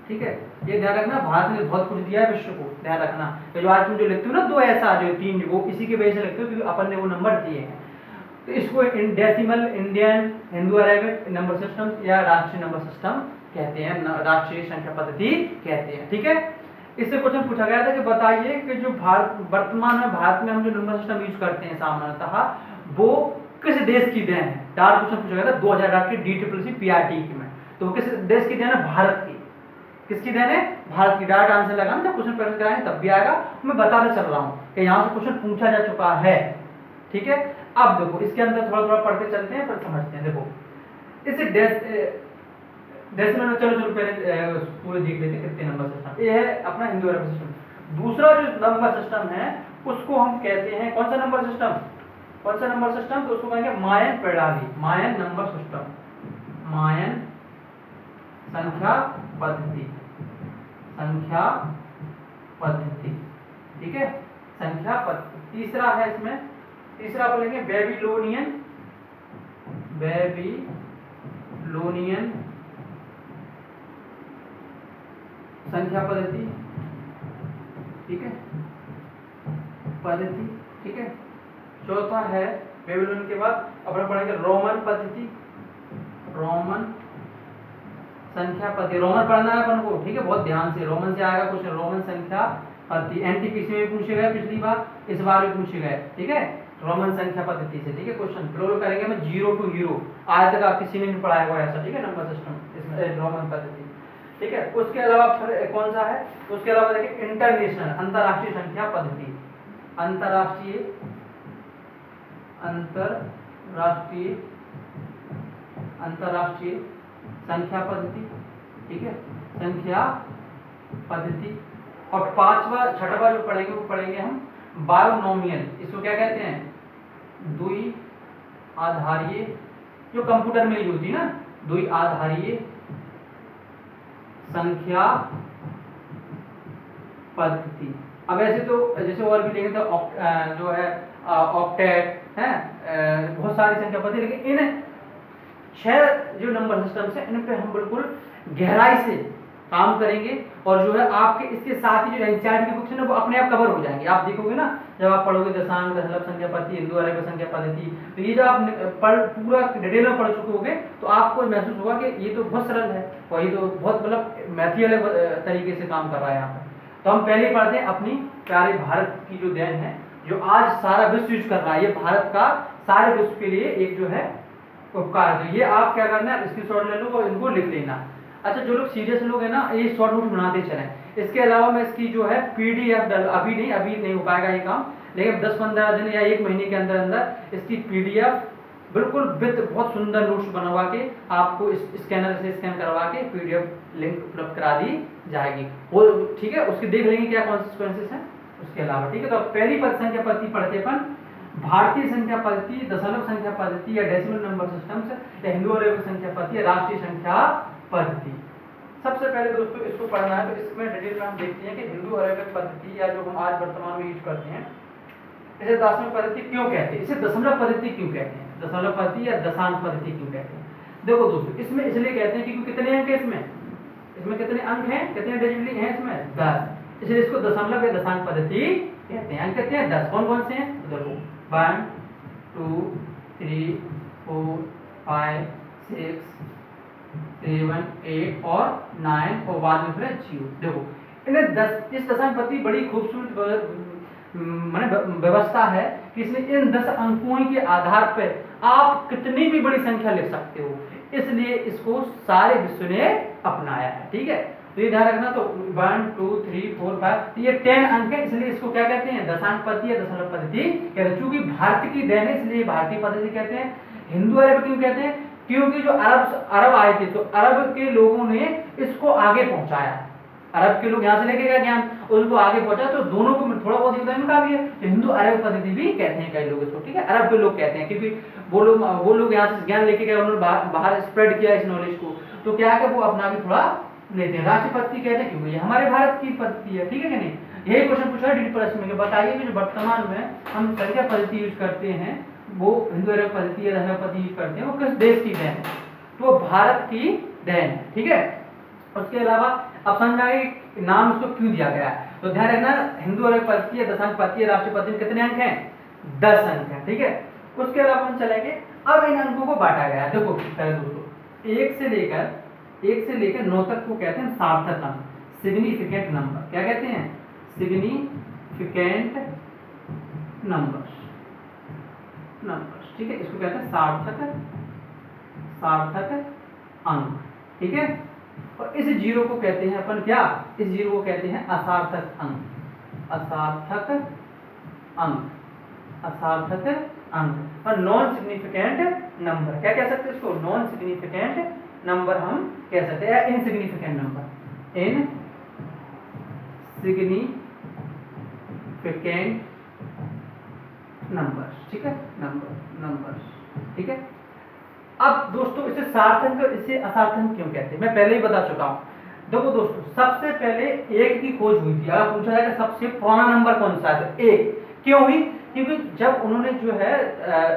S1: ठीक है, ये ध्यान रखना, भारत ने बहुत कुछ दिया है विश्व को, ध्यान रखना। तो जो आज तुम जो लिखते हो ना, दो ऐसा जो तीन, वो इसी के वजह से लिखते हो क्योंकि अपन ने वो नंबर दिए हैं। तो इसको decimal, Indian, Hindu Arabic number system या राष्ट्रीय नंबर सिस्टम कहते हैं, राष्ट्रीय संख्या पद्धति कहते हैं। ठीक है, इससे क्वेश्चन पूछा गया था कि बताइए कि जो वर्तमान में भारत में हम जो नंबर सिस्टम यूज करते हैं सामान्यतः, वो किस देश की देन है। डार्क क्वेश्चन पूछा गया था 2008 के DCCC PRT में, तो किस देश की देन है, भारत की। किसकी देन है, भारत की। डायरेक्ट आंसर लगाना, जब क्वेश्चन प्रैक्टिस कराएंगे तब भी आएगा। मैं बताता चल रहा हूँ कि यहाँ से क्वेश्चन पूछा जा चुका है। ठीक है, अब देखो इसके अंदर थोड़ा थोड़ा पढ़ते चलते हैं, फिर समझते हैं। देखो इसे डेसिमल में, चलो पहले पूरे देख लेते हैं कितने नंबर सिस्टम। ये है अपना हिंदू अरेबिक सिस्टम। दूसरा जो नंबर सिस्टम है उसको हम कहते हैं, कौन सा नंबर सिस्टम, तो उसको कहेंगे मायन प्रणाली, मायन नंबर सिस्टम, मायन संख्या पद्धति, ठीक है, संख्या पद्धति। तीसरा है इसमें, तीसरा बोलेंगे बेबीलोनियन संख्या पद्धति। ठीक है, ठीक है। चौथा है बेबीलोनियन के बाद अपना पढ़ेंगे रोमन पद्धति, रोमन संख्या पद्धति। रोमन पढ़ना है अपन को, ठीक है, बहुत ध्यान से, रोमन से आएगा क्वेश्चन, रोमन संख्या पद्धति। NTPC में पूछे गए पिछली बार, इस बार भी पूछे गए, ठीक है, रोमन संख्या पद्धति से, ठीक है। क्वेश्चन फ्लो करेंगे हम 0 to हीरो, आज तक किसी ने नहीं पढ़ाया हुआ ऐसा, ठीक है, नंबर सिस्टम इसमें रोमन पद्धति, ठीक है। उसके अलावा फिर कौन सा है, उसके अलावा देखिए इंटरनेशनल, अंतरराष्ट्रीय संख्या पद्धति, अंतरराष्ट्रीय अंतरराष्ट्रीय संख्या पद्धति, ठीक है, संख्या पद्धति। और पांचवा छठवा जो पढ़ेंगे वो पढ़ेंगे हम बायोनोमियल, इसको क्या कहते हैं, द्विआधारीय, जो कंप्यूटर में यूज होती है ना, द्विआधारीय संख्या पद्धति। अब ऐसे तो जैसे और भी लेंगे तो जो है ऑक्टेट है, बहुत सारी संख्या पद्धति, लेकिन इन 6 जो नंबर सिस्टम है इन पे हम बिल्कुल गहराई से काम करेंगे, और जो है आपके इसके साथ ही जो एनसीईआरटी की बुक्स है ना वो अपने आप कवर हो जाएंगे। आप देखोगे ना जब आप पढ़ोगे दशांश, दशमलव संख्या पद्धति, हिंदू अरबी संख्या पद्धति, तो ये जब आप पूरा डिटेल में पढ़ चुके होगे तो आपको महसूस होगा कि ये तो बहुत सरल है और ये तो बहुत मतलब मैथियल तरीके से काम कर रहा है यहाँ पर। तो हम पहले पढ़ते हैं अपनी प्यारे भारत की जो देन है, जो आज सारा विश्व यूज कर रहा है, ये भारत का सारे विश्व के लिए एक जो है उपकार है। ये आप क्या करना है, स्क्रीनशॉट ले लो और इनको लिख लेना। अच्छा, जो लोग सीरियस लोग हैं ना, ये शॉर्ट नोट बनाते चलें। इसके अलावा मैं इसकी जो है पीडीएफ अभी नहीं हो पाएगा ये काम, लेकिन 10-15 दिन या 1 महीने के अंदर अंदर इसकी पीडीएफ बिल्कुल विद बहुत सुंदर नोट्स बनवा के आपको स्कैनर से स्कैन करवा के पीडीएफ लिंक उपलब्ध करा दी जाएगी, वो ठीक है। उसके देख लेंगे क्या कॉन्सिक्वेंसेस हैं उसके अलावा, ठीक है। तो पहली संख्या पद्धति पढ़ते अपन भारतीय संख्या पद्धति, दशमलव संख्या पद्धति या डेसिमल नंबर सिस्टम्स, या हिंदू और संख्या पद्धति या राष्ट्रीय संख्या पद्धति। सबसे पहले दोस्तों इसको पढ़ना है, तो इसमें डिटेल में हम देखते हैं कि हिंदू अरेबिक पद्धति या जो हम आज वर्तमान में यूज करते हैं, इसे दशमलव पद्धति क्यों कहते हैं, इसे दशमलव पद्धति क्यों कहते हैं, दशमलव पद्धति या दशांश पद्धति क्यों कहते हैं। देखो दोस्तों, इसमें इसलिए कहते हैं क्योंकि कितने अंक है इसमें कितने अंक हैं, कितने डिजिट हैं इसमें 10, इसलिए इसको दशमलव या दशांश पद्धति कहते हैं। अंक कितने हैं 10, कौन कौन से हैं, तो देखो 1 2 3 4 5 6 7 8 और 9 और बाद में फिर 0। देखो इन्हें 10, इस दशांश पद्धति बड़ी खूबसूरत माने व्यवस्था है कि इसमें इन 10 अंकों के आधार पर आप कितनी भी बड़ी संख्या लिख सकते हो, इसलिए इसको सारे विश्व ने अपनाया है, ठीक है। तो ये ध्यान रखना। तो 1 2 3 4 5 ये 10 अंक है, इसलिए इसको क्या कहते हैं, दशांश पद्धति या दशमलव पद्धति कहते हैं। चूंकि भारत की देन है इसलिए भारतीय पद्धति कहते हैं। हिंदू अरब क्यों कहते हैं, क्योंकि जो अरब आए थे तो अरब के लोगों ने इसको आगे पहुंचाया, अरब के लोग यहाँ से लेके गए ज्ञान उसको आगे पहुंचा, तो दोनों को थोड़ा बहुत योगदान इनका भी है। तो हिंदू अरब पद्धति भी कहते हैं कई लोग इसको, ठीक है, अरब के लोग कहते हैं, क्योंकि वो लोग यहाँ से ज्ञान लेके गए, उन्होंने बाहर स्प्रेड किया इस नॉलेज को, तो क्या है वो अपना भी थोड़ा लेते हैं। राष्ट्रीय पद्धति कहते हैं क्योंकि ये हमारे भारत की पद्धति है, ठीक है कि नहीं। यही क्वेश्चन पूछा है डीडी प्रश्न में, बताइए कि जो वर्तमान में हम संख्या पद्धति यूज करते हैं वो हिंदू अरब पद्धति या दशमलव पद्धति यूज करते हैं, वो किस देश की देन है, तो भारत की देन है, ठीक है। उसके अलावा अब समझाइए नाम उसको क्यों दिया गया है, तो ध्यान रखना हिंदू अरब पद्धति या दशांश पद्धति या राष्ट्रीय पद्धति में कितने अंक हैं, 10 अंक हैं, ठीक है। उसके अलावा हम चलेंगे, अब इन अंकों को बांटा गया है। देखो दोस्तों 1 से लेकर 9 तक को कहते हैं सार्थक अंक, सिग्निफिकेंट नंबर। क्या कहते हैं, सिग्निफिकेंट नंबर्स, ठीक है, इसको कहते हैं सार्थक अंक, ठीक है। और इस 0 को कहते हैं अपन क्या, इस 0 को कहते हैं असार्थक अंक और नॉन सिग्निफिकेंट नंबर। क्या कह सकते हैं इसको, नॉन सिग्निफिकेंट नंबर हम कह सकते हैं, इनसिग्निफिकेंट नंबर, इनसिग्निफिकेंट नंबर्स, ठीक है, नंबर्स, ठीक है। अब दोस्तों इसे सार्थक इसे असार्थक क्यों कहते हैं, मैं पहले ही बता चुका हूं। देखो दोस्तों, सबसे पहले 1 की खोज हुई थी। अगर पूछा जाए सबसे पुराना नंबर कौन सा है, तो 1 क्यों हुई, क्योंकि जब उन्होंने जो है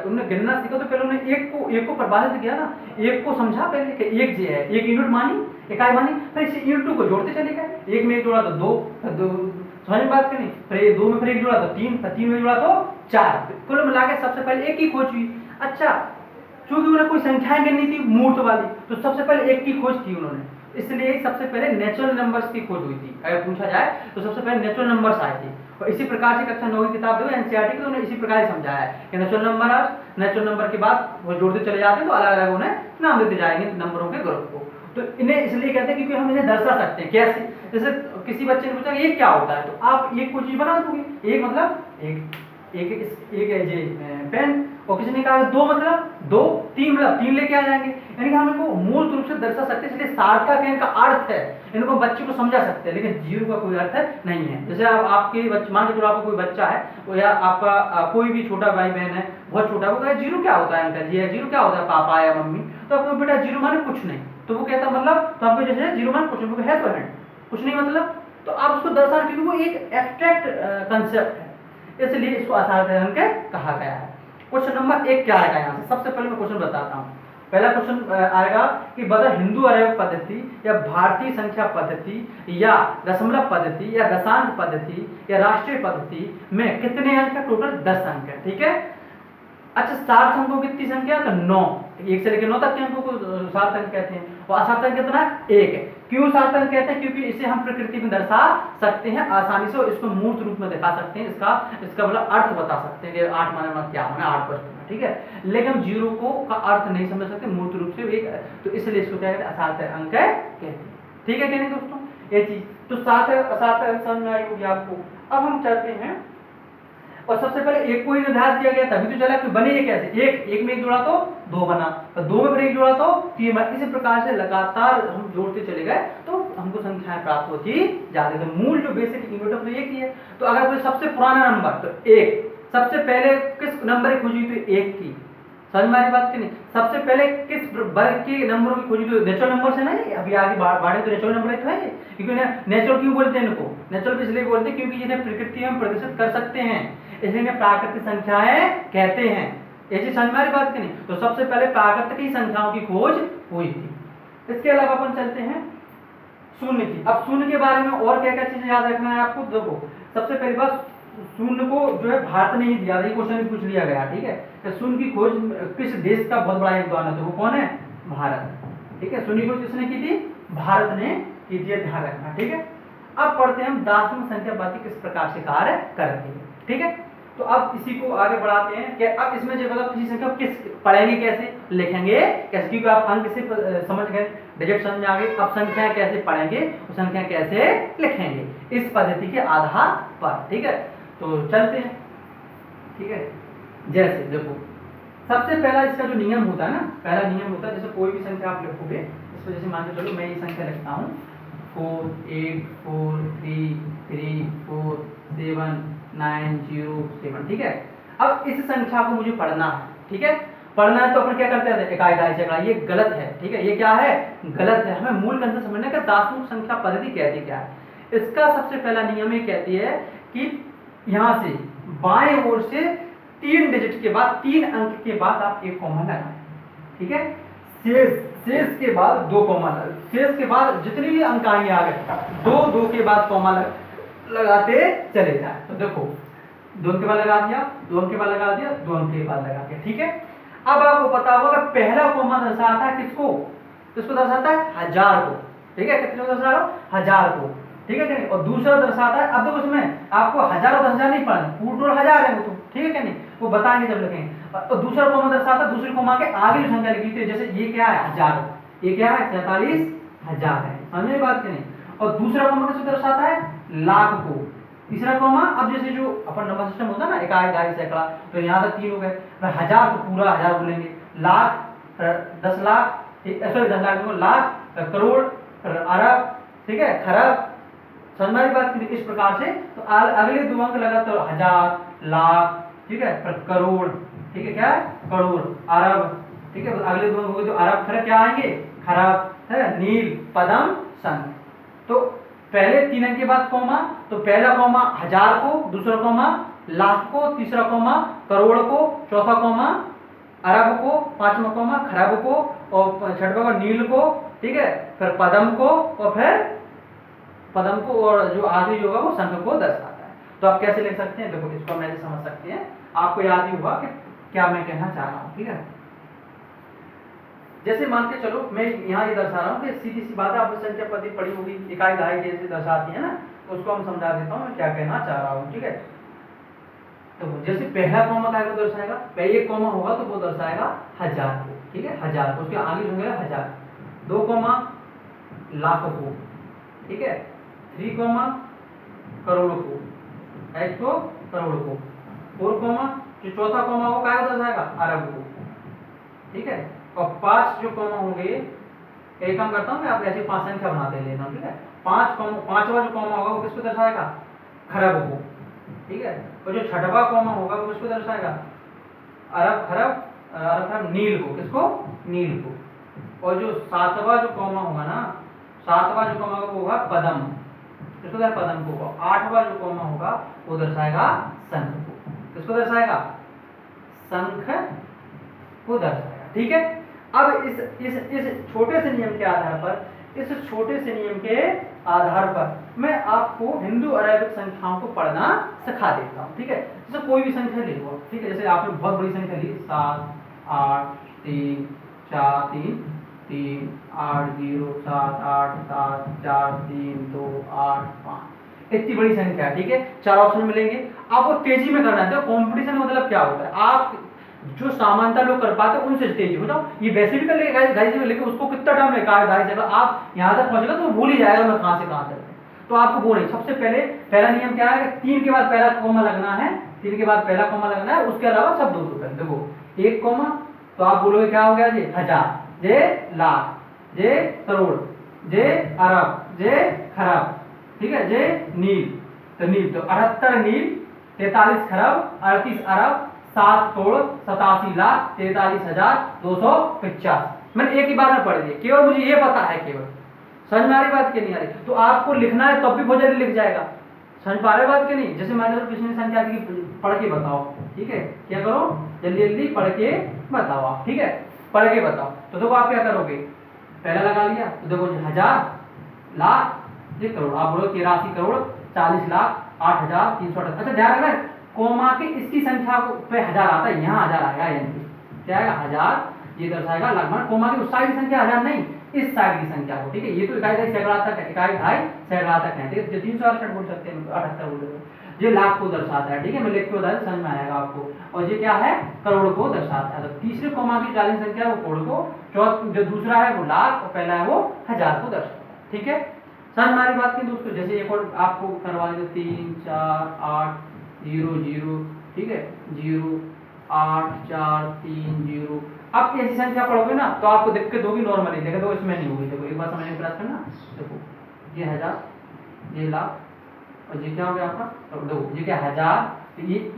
S1: उन्होंने गिनना सीखा तो पहले उन्होंने 1 को परिभाषित किया ना, 1 को समझा पहले कि 1 जो है 1 यूनिट मानी, इकाई मानी, फिर इसे यूनिट को जोड़ते चले गए, 1 में 1 जोड़ा तो 2, समझ में बात करनी, फिर 2 में फिर 1 जोड़ा तो 3, फिर 3 में जोड़ा तो 4, कुल मिला के सबसे पहले 1 की खोज हुई। अच्छा, चूंकि उन्हें कोई संख्याएं गिननी थी मूर्त वाली, तो सबसे पहले एक की खोज की उन्होंने, इसलिए सबसे पहले नेचुरल नंबर्स की खोज हुई थी। अगर पूछा जाए तो सबसे पहले नेचुरल नंबर्स आए थे, और इसी प्रकार से कक्षा 9 की किताब देखो एनसीईआरटी की, तो उन्हें इसी प्रकार से समझाया है कि नेचुरल नंबर के बाद वो जोड़ते चले जाते हैं, तो अलग अलग उन्हें नाम देते जाएंगे नंबरों के ग्रुप को। तो इन्हें इसलिए कहते हैं क्योंकि हम इन्हें दर्शा सकते हैं। कैसे? जैसे किसी बच्चे ने पूछा ये क्या होता है, तो आप एक कोई चीज बना दोगे, एक मतलब एक है जी पेन, और किसी ने कहा दो मतलब दो, तीन मतलब तीन लेके आ जाएंगे। यानी कि हम इनको मूल रूप से दर्शा सकते हैं, इसलिए सार्थक है, इनका अर्थ है, इनको बच्चे को समझा सकते हैं, लेकिन जीरो का कोई अर्थ नहीं है। जैसे आपके बच्चे, मान के चलो आपका कोई बच्चा है, वो या आपका कोई भी छोटा भाई बहन है, बहुत छोटा, वो कहे जीरो क्या होता है अंकल जी, जीरो क्या होता है पापा या मम्मी, तो आपको बेटा जीरो माने कुछ नहीं, तो वो कहता मतलब, तो आपको जैसे जीरो माने कुछ नहीं, है तो है कुछ नहीं मतलब, तो आप उसको दर्शा, क्योंकि वो एक एब्स्ट्रैक्ट कंसेप्ट है, इसलिए इसको असार्थक अंक कहा गया है। क्वेश्चन नंबर 1 क्या आएगा यहाँ से? सबसे पहले मैं क्वेश्चन बताता हूँ। पहला क्वेश्चन आएगा कि बता हिंदू अवयव पद्धति या भारतीय संख्या पद्धति या दशमलव पद्धति या दशांक पद्धति या राष्ट्रीय पद्धति में कितने अंक है? टोटल 10 अंक है। ठीक है, अच्छा सार्थ अंकों की कितनी संख्या? तो 9, 1 से लेकर 9 तक के अंकों को सार्थ अंक कहते हैं, और असार्थ अंक कितना? 1 है। क्यों सार्थ अंक कहते हैं? क्योंकि इसे हम प्रकृति में दर्शा सकते हैं आसानी से, और इसको मूर्त रूप में दिखा सकते हैं, इसका मतलब अर्थ बता सकते हैं कि 8 माने क्या होना, 8 वस्तु में। ठीक है, लेकिन हम जीरो को का अर्थ नहीं समझ सकते मूर्त रूप से, एक तो इसलिए इसको क्या कहते हैं? असार्थ अंक कहते हैं। ठीक है कि नहीं दोस्तों, ये चीज तो सार्थ असार्थ समझ में आई होगी आपको। अब हम चलते हैं, और सबसे पहले एक को ही निर्धारित किया गया, तभी तो चला कि बने ये कैसे, एक में एक जोड़ा तो 2 बना, और 2 में फिर एक जोड़ा तो 3 बना। इसी प्रकार से लगातार हम जोड़ते चले गए तो हमको संख्याएं प्राप्त होती जाती है। मूल जो बेसिक यूनिट तो एक ही है। तो अगर कोई सबसे पुराना नंबर तो 1, सबसे पहले किस नंबर की खोजी तो 1 की, समझ में आ रही बात की नहीं? सबसे पहले किस वर्ग के नंबरों की खोजी तो नेचुरल नंबर से नहीं, अभी आगे बढ़े तो नेचुरल नंबर तो है, क्योंकि नेचुरल क्यों बोलते हैं इनको? नेचुरल इसलिए बोलते हैं क्योंकि जिन्हें प्रकृति में प्रदर्शित कर सकते हैं, इसलिए प्राकृतिक संख्याएं कहते हैं। ये चीज समझ में आ रही बात की नहीं? तो सबसे पहले प्राकृतिक संख्याओं की खोज हुई थी। इसके अलावा अपन चलते हैं शून्य की। अब शून्य के बारे में और क्या क्या चीजें याद रखना है आपको। देखो सबसे पहली बात, शून्य को जो है भारत ने ही दिया था, ये क्वेश्चन भी पूछ लिया गया। ठीक है, तो शून्य की खोज किस देश का बहुत बड़ा योगदान है, तो वो कौन है? भारत। ठीक है, शून्य की खोज किसने की थी? भारत ने की थी, ध्यान रखना। ठीक है, अब पढ़ते हैं हम दार्शनिक संख्या पद्धति किस प्रकार से कार्य करती है। ठीक है, तो अब इसी को आगे बढ़ाते हैं कि अब इसमें जो मतलब किसी संख्या किस पढ़ेंगे, कैसे लिखेंगे, कैसे, क्योंकि आप अंक से समझ गए, डिजिट समझ में आ गए, अब संख्या कैसे पढ़ेंगे और संख्या कैसे लिखेंगे इस पद्धति के आधार पर। ठीक है, तो चलते हैं। ठीक है, जैसे देखो सबसे पहला इसका जो नियम होता है ना, पहला नियम होता है, जैसे कोई भी संख्या आप लिखोगे, इस वजह से मान के चलो मैं ये संख्या लिखता हूँ 4 8 4 3 3 4 7 9 0 7। ठीक है, अब इस संख्या को मुझे पढ़ना है। ठीक है, पढ़ना है तो अपन क्या करते हैं? इकाई दाई चक्रा, ये गलत है। ठीक है, ये क्या है? गलत है। हमें मूल कंसेप्ट समझना है कि दार्शनिक संख्या पद्धति कहती क्या है। इसका सबसे पहला नियम ये कहती है कि यहाँ से बाएं ओर से 3 डिजिट के बाद, 3 अंक के बाद आप एक कॉमा लगाएं। ठीक है, शेष के बाद 2 कॉमा, शेष के बाद जितने भी अंक आएंगे आगे 2 के बाद कॉमा लगाते चले जाए। तो देखो 2 अंक के बाद लगा दिया, 2 अंक के बाद लगा दिया, 2 अंक के बाद लगा दिया। ठीक है, अब आपको पता होगा पहला कॉमा दर्शाता है किसको? किसको दर्शाता है? 1000 को। ठीक है, कितने को दर्शा रहा हूं? 1000 को। ठीक है कि नहीं? और दूसरा दर्शाता है, अब देखो उसमें आपको 1000 और 10,000 नहीं पढ़ना, पूर्ण 1000 है वो तो। ठीक है कि नहीं? वो बताएंगे जब लिखेंगे। और दूसरा कॉमा दर्शाता है, दूसरी कॉमा के आगे जो संख्या लिखी थी, जैसे ये क्या है? 1000, ये क्या है? 47,000 है। समझे बात कि नहीं? और दूसरा कॉमा किसको दर्शाता है? लाख को। तीसरा कॉमा, अब जैसे जो अपन नंबर सिस्टम होता है ना, इकाई दहाई सैकड़ा, तो यहाँ तक 3 हो गए। 1000 को पूरा 1000 बोलेंगे, लाख 10 लाख, सॉरी 10 लाख, लाख करोड़ अरब, ठीक है, खरब। समझ में बात की? इस प्रकार से तो अगले 2 अंक लगा तो 1000, लाख, ठीक है, करोड़, ठीक है, क्या है? करोड़, अरब, ठीक है, अगले 2 अंक हो गए तो अरब, खरब क्या आएंगे? खरब, है, नील, पदम, सन। तो पहले 3 अंक के बाद कॉमा, तो पहला कॉमा 1000 को, दूसरा कॉमा लाख को, तीसरा कॉमा करोड़ को, चौथा कॉमा अरब को, पांचवा कॉमा खरब को, और छठवां कॉमा नील को, ठीक है, फिर पदम को, और फिर पदम को, और जो आगे जो होगा वो संख्या को दर्शाता है। तो आप कैसे लिख सकते हैं? देखो इसको हम ऐसे समझ सकते हैं, आपको याद ही होगा कि क्या मैं कहना चाह रहा हूँ। ठीक है, जैसे मान के चलो मैं यहाँ ये दर्शा रहा हूँ कि सीधी सी बात है, आपने संख्या पद्धति पढ़ी होगी, इकाई दहाई जैसे दर्शाती है ना, तो उसको हम समझा देता हूँ मैं क्या कहना चाह रहा हूँ। ठीक है, तो जैसे पहला कॉमा क्या दर्शाएगा, पहले एक कॉमा होगा तो वो दर्शाएगा 1000 को। ठीक है, 1000 को, उसके आगे होंगे 1000, 2 कॉमा लाख को। ठीक है, 3 कॉमा करोड़ को, एच को करोड़ को, 4 कॉमा जो चौथा कॉमा वो क्या दर्शाएगा, अरब को। ठीक है, और 5 जो कॉमा होंगे, एक काम करता हूँ मैं, आप ऐसे 5 संख्या बनाते लेना। ठीक है, 5वां जो कॉमा होगा वो किसको दर्शाएगा, खरब को। ठीक है, और जो छठवां कॉमा होगा वो किसको दर्शाएगा, अरब खरब, अरब खरब नील को, किसको, नील को। और जो 7वां जो कॉमा होगा ना, 7वां जो कॉमा होगा वो होगा पदम, किसको दर्शाएगा, पदम को। और 8वां जो कॉमा होगा वो दर्शाएगा शंख को, किसको दर्शाएगा, शंख को दर्शाएगा। ठीक है, अब इस छोटे से नियम के आधार पर, इस छोटे से नियम के आधार पर मैं आपको हिंदू अरेबिक संख्याओं को पढ़ना सिखा देता हूँ। ठीक है, जैसे कोई भी संख्या ले लो। ठीक है, जैसे आपने बहुत बड़ी संख्या ली 7 8 3 4 3 3 8 0 7 8 7 4 3 2 8 5, इतनी बड़ी संख्या है। ठीक है, 4 ऑप्शन मिलेंगे, आपको तेजी में करना है। तो कॉम्पिटिशन मतलब क्या होता है, आप जो सामान्यतः लोग कर पाते हैं उनसे तेजी हो जाओ। ये वैसे भी कर लेगा ढाई से, लेकिन उसको कितना टाइम लगेगा, ढाई से आप यहाँ तक पहुंचेगा तो भूल ही जाएगा मैं कहाँ से कहाँ तक। तो आपको वो नहीं, सबसे पहले पहला नियम क्या है कि 3 के बाद पहला कॉमा लगना है, 3 के बाद पहला कॉमा लगना है, उसके अलावा सब दो कर। देखो 1 कॉमा, तो आप बोलोगे क्या हो गया जी, 1000, जे लाख, जे करोड़, जे अरब, जे खरब। ठीक है, जे नील, तो नील तो 78 नील, 43 खरब, 38 अरब, 7 करोड़ 87 लाख 43,250। मैंने एक ही बार में पढ़ दिया, केवल मुझे ये पता है, केवल समझ में आ रही बात की नहीं आ रही, तो आपको लिखना है तब भी बहुत जल्दी लिख जाएगा। समझ पा रहे बात की नहीं, जैसे मैंने पिछली संख्या की पढ़ के बताओ। ठीक है, क्या करो, जल्दी जल्दी पढ़ के बताओ आप। ठीक है, पढ़ के बताओ। तो देखो आप क्या करोगे, पहला लगा लिया, तो देखो 1000 लाख ये करोड़, आप बोलो 83 करोड़ 40 लाख 8,368। अच्छा ध्यान रखना, कोमा के इसकी संख्या को पे 1000 आता है, यहाँ 1000 आएगा, यानी क्या आएगा 1000, ये दर्शाएगा लगभग। कोमा की उस साइड की संख्या 1000 नहीं, इस साइड की संख्या को। ठीक है, ये तो इकाई दहाई सैकड़ा तक है, इकाई दहाई सैकड़ा तक है। ठीक है, 368 बोल सकते हैं, 78 बोल सकते हैं, ये लाख को दर्शाता है। ठीक है, मैं लिख के बता दूं, समझ में आएगा आपको। और ये क्या है, करोड़ को दर्शाता है। तो तीसरे कोमा की चालीस संख्या वो करोड़ को, चौथा जो दूसरा है वो लाख, और पहला है वो 1000 को दर्शाता है। ठीक है, समझ में आ रही बात की दोस्तों। जैसे एक और आपको करवा देते, 3 4 8 0 0। ठीक है, 0 8 4 3 0। अब ऐसी संख्या पढ़ोगे ना तो आपको दिक्कत होगी, नॉर्मली देखो तो इसमें नहीं होगी। देखो एक बार समझने का प्रयास करना, देखो ये 1000, ये लाख, और ये क्या हो गया आपका, तो देखो ये क्या 1000,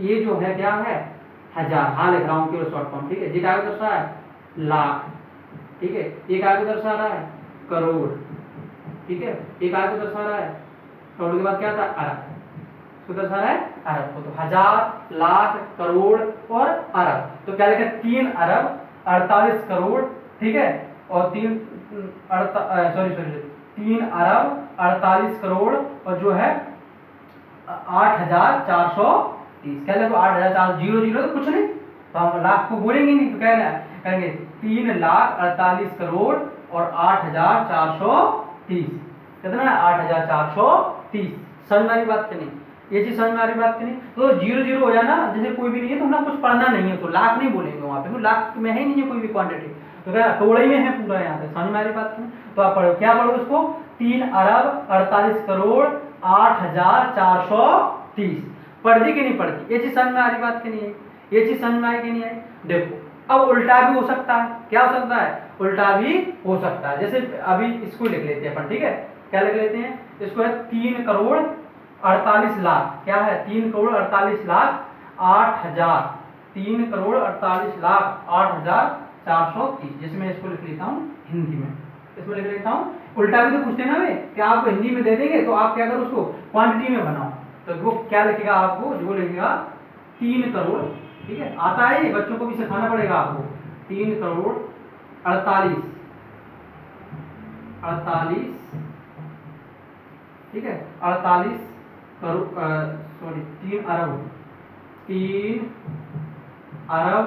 S1: ये जो है क्या है 1000, हाँ लिख रहा हूँ केवल शॉर्ट फॉर्म। ठीक है, ये क्या दर्शा है, लाख। ठीक है, एक आगे दर्शा रहा है करोड़। ठीक है, एक आगे दर्शा रहा है, करोड़ के बाद क्या था, अरब, तो दर्शा रहा है अरब को। तो 1000 लाख करोड़ और अरब, तो क्या लिखा, 3 अरब 48 करोड़। ठीक है, और 3 अरब 48 करोड़, और जो है 8,430। क्या लिखो 8,400, तो कुछ नहीं, तो हम लाख को बोलेंगे नहीं, तो क्या कहेंगे 3,48 करोड़ और 8,430। कितना है, 8,430। समझ में आ रही बात करनी, ये चीज समझ में आ रही बात करनी। तो 0 0 हो जाना, जैसे कोई भी नहीं है तो हम कुछ पढ़ना नहीं है, तो लाख नहीं बोलेंगे वहां पे, तो लाख में है ही नहीं है कोई भी क्वांटिटी, तो क्या टोड़े में है पूरा यहाँ पे। समझ में आ रही बात करनी, तो आप पढ़ो, क्या पढ़ो उसको, 3 अरब 48 करोड़ 8,430। पढ़ दी कि नहीं पढ़ दी, ये चीज समझ में आ रही बात की नहीं है, ये चीज समझ में आई कि नहीं आई। देखो अब उल्टा भी हो सकता है, क्या हो सकता है, उल्टा भी हो सकता है। जैसे अभी इसको लिख लेते हैं अपन। ठीक है, क्या लिख लेते हैं, इसको है 3 करोड़ 48 लाख, क्या है 3 करोड़ 48 लाख 8,000, 3 करोड़ 48 लाख 8,430। जिसमें इसको लिख लेता हूँ हिंदी में, इसमें लिख लेता हूँ। उल्टा भी तो पूछते हैं ना वे, क्या आपको हिंदी में दे देंगे तो आप क्या करो, उसको क्वांटिटी में बनाओ। तो वो क्या लिखेगा आपको, जो लिखेगा 3 करोड़। ठीक है, आता है ये, बच्चों को भी सिखाना पड़ेगा आपको। 3 करोड़ 48, ठीक है 48 करोड़, सॉरी 3 अरब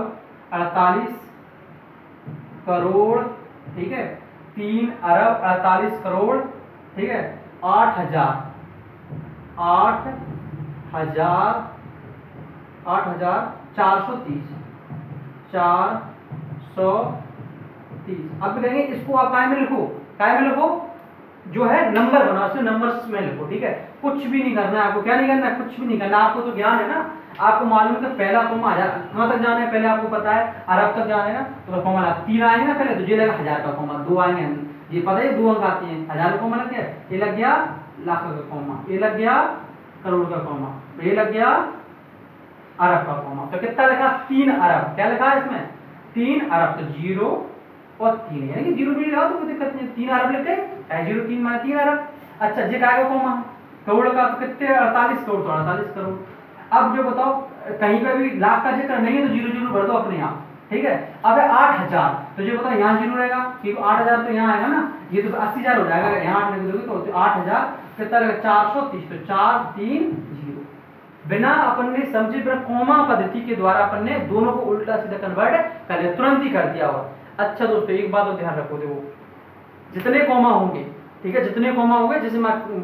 S1: 48 करोड़ ठीक है, 3 अरब 48 करोड़, ठीक है, 8,000 8,430 430। अब कहेंगे इसको आप काय में लिखो, काय में लिखो, जो है नंबर बना उसमें नंबर्स में लिखो, ठीक है। कुछ भी नहीं करना है आपको, क्या नहीं करना है, कुछ भी नहीं करना आपको, तो ज्ञान है ना, आपको मालूम है कि पहला कॉमा 1000 कहां तक जाना है, पहले आपको पता है अरब तक जाना है ना, तो कॉमा 3 आएंगे ना पहले, तो ये लगा 1000 का कॉमा, 2 आएंगे, ये पता है 2 अंक आती हैं, 1000 का कॉमा लग गया, ये लग गया लाख का कॉमा, ये लग गया करोड़ का कॉमा, तो ये लग गया अरब का कॉमा। तो कितना लिखा, 3 अरब, क्या लिखा है इसमें 3 अरब, तो 0 और 3, यानी कि 0 भी लगा तो कोई दिक्कत नहीं, 3 अरब लिखते हैं, 0 3 माने 3 अरब। अच्छा जे का कॉमा करोड़ का, तो कितने 48 करोड़, तो 48 करोड़। अब जो बताओ कहीं पे भी लाख का जिक्र नहीं है तो 0 0 भर दो अपने आप, ठीक है। अब है 8,000, तो जो बताओ यहाँ 0 रहेगा, क्योंकि 8,000 तो यहाँ आएगा ना, ये तो 80,000 हो जाएगा, यहाँ 8 लिख दोगे तो 8,000 कितना रहेगा 430, तो 4 3 0। बिना अपन ने समझे, बिना कॉमा पद्धति के द्वारा अपन ने दोनों को उल्टा सीधा कन्वर्ट कर लिया, तुरंत ही कर दिया। और अच्छा दोस्तों एक बात और ध्यान रखो, देखो जितने कॉमा होंगे, ठीक है, जितने कॉमा होंगे, जैसे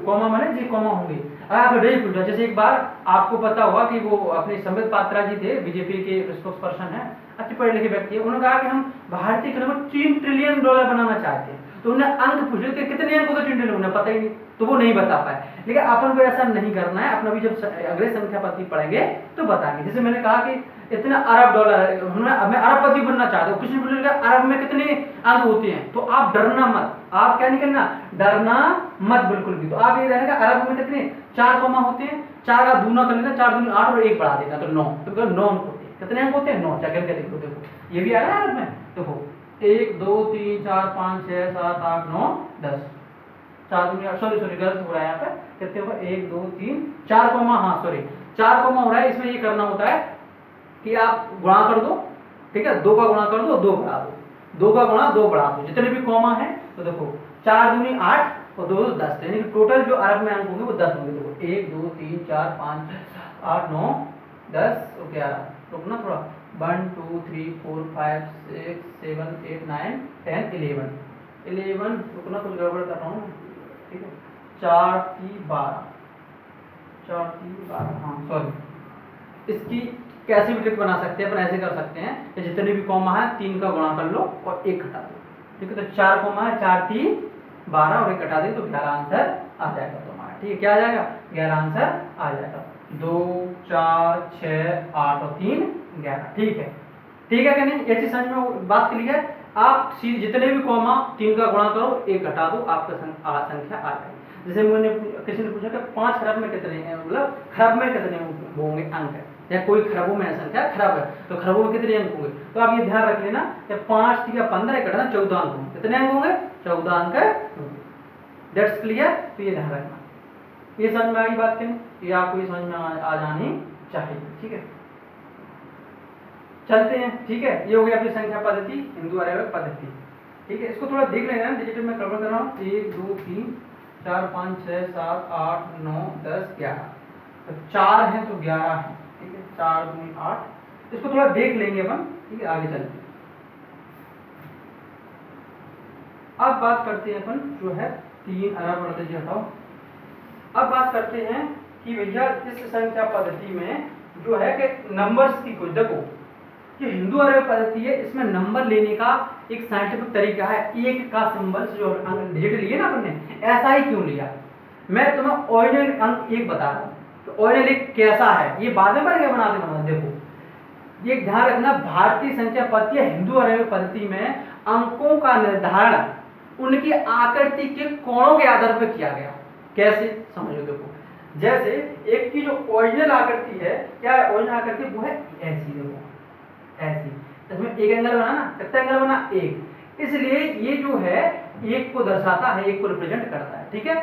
S1: कॉमा माने जी कॉमा होंगे, अगर आप रेट पूछा, जैसे एक बार आपको पता होगा कि वो अपने संबित पात्रा जी थे, बीजेपी के स्पोक्स पर्सन है, अच्छे पढ़े लिखे व्यक्ति है, उन्होंने कहा कि हम भारतीय इकोनॉमी $3 ट्रिलियन बनाना चाहते हैं, तो उन्हें अंक पूछे कि कितने अंक होते 3 ट्रिलियन, उन्हें पता ही नहीं, तो वो नहीं बता पाए। लेकिन अपन को ऐसा नहीं करना है, अपना भी जब अगले संख्या पद्धति पढ़ेंगे तो बताएंगे। जैसे मैंने कहा कि इतना अरब डॉलर, मैं अरबपति बनना चाहता हूँ, कुछ नहीं बोलेगा अरब में कितने अंक होते हैं, तो आप डरना मत, आप क्या नहीं करना, डरना मत बिल्कुल भी। तो आप ये रहने का अरब में कितने 4 कॉमा होते हैं, 4 का दूना कर लेना, 4 दूनी 8 और 1 बढ़ा देना, तो 9, तो 9 अंक होते हैं। कितने अंक होते हैं 9, चक्कर के देखो, देखो ये भी आया ना अरब में, देखो 1 2 3 4 5 6 7 8 9 10, 4 दूनी, सॉरी गलत हो रहा है यहाँ पे, कितने होगा 1 2 3 4 कॉमा, हाँ सॉरी 4 कॉमा हो रहा है, इसमें ये करना होता है कि आप गुणा कर दो, ठीक है, 2 का गुणा कर दो, 2 बढ़ा दो, 2 का गुणा 2 बढ़ा दो, जितने भी कॉमा है, तो देखो 4 दूनी 8 और 2 10, यानी कि टोटल जो अरब में अंक होंगे वो 10 होंगे। देखो 1 2 3 4 5 8 9 10 और 11, रुकना थोड़ा, 1 2 3 4 5 6 7 8 9 10 11, रुकना कुछ गड़बड़ कर रहा हूँ, ठीक है, 4 3 12, 4 3 12, हाँ सॉरी। इसकी कैसे भी ट्रिक बना सकते हैं, अपन ऐसे कर सकते हैं कि जितने भी कॉमा है 3 का गुणा कर लो और 1 घटा दो, ठीक है, तो 4 कॉमा है, 4 3 12 और 1 घटा दे तो 11 आंसर आ जाएगा तुम्हारा, ठीक है, क्या आ जाएगा 11 आंसर आ जाएगा, 2 4 6 8 और 3 11, ठीक है, ठीक है कि नहीं, ये चीज समझ में बात क्लियर। आप जितने भी कॉमा 3 का गुणा करो 1 घटा दो, आपका संख्या आ जाएगी। जैसे मैंने किसी ने पूछा कि 5 खरब में कितने हैं, मतलब खरब में कितने होंगे अंक है, या कोई खरबों में संख्या खरब है तो खरबों में कितने अंक होंगे, तो आप ये ध्यान रख लेना कि 5 3 15 घटाना 14 अंक होंगे, कितने अंक होंगे 14 अंक होंगे, दैट्स क्लियर। तो ये ध्यान रखना, ये समझ में आई बात करें, ये आपको ये समझ में आ जानी चाहिए, ठीक है। चलते हैं, ठीक है, ये हो गई अपनी संख्या पद्धति, हिंदू आर्यभट्ट पद्धति, ठीक है। इसको थोड़ा देख लेना, डिजिटल में गड़बड़ कर रहा हूँ, 1 2 3 4 5 6 7 8 9 10 11, तो 4 है तो 11 है, ठीक है, 4 2 8, इसको थोड़ा देख लेंगे अपन, ठीक है, आगे चलते हैं। अब बात करते हैं अपन जो है 3 अरब 38 हटाओ, अब बात करते हैं कि भैया इस संख्या पद्धति में जो है कि नंबर्स की कुछ देखो, ये हिंदू आर्यभट्ट पद्धति है, इसमें नंबर लेने का एक साइंटिफिक तरीका है, एक का सिंबल जो डिजिट लिए ना अपन ने, ऐसा ही क्यों लिया, मैं तुम्हें ओरिजिनल अंक 1 बता रहा हूँ, तो ओरिजिनल 1 कैसा है ये बाद में बनाते देखो, ये ध्यान रखना, भारतीय संख्या पद्धति हिंदू आर्यभट्ट पद्धति में अंकों का निर्धारण उनकी आकृति के कोणों के आधार पर किया गया। कैसे समझो, देखो जैसे एक की जो ओरिजिनल आकृति है, क्या है ओरिजिनल आकृति, वो है ऐसी, देखो ऐसी, इसमें एक एंगल बना ना, कितना एंगल बना 1, इसलिए ये जो है 1 को दर्शाता है, 1 को रिप्रेजेंट करता है, ठीक है।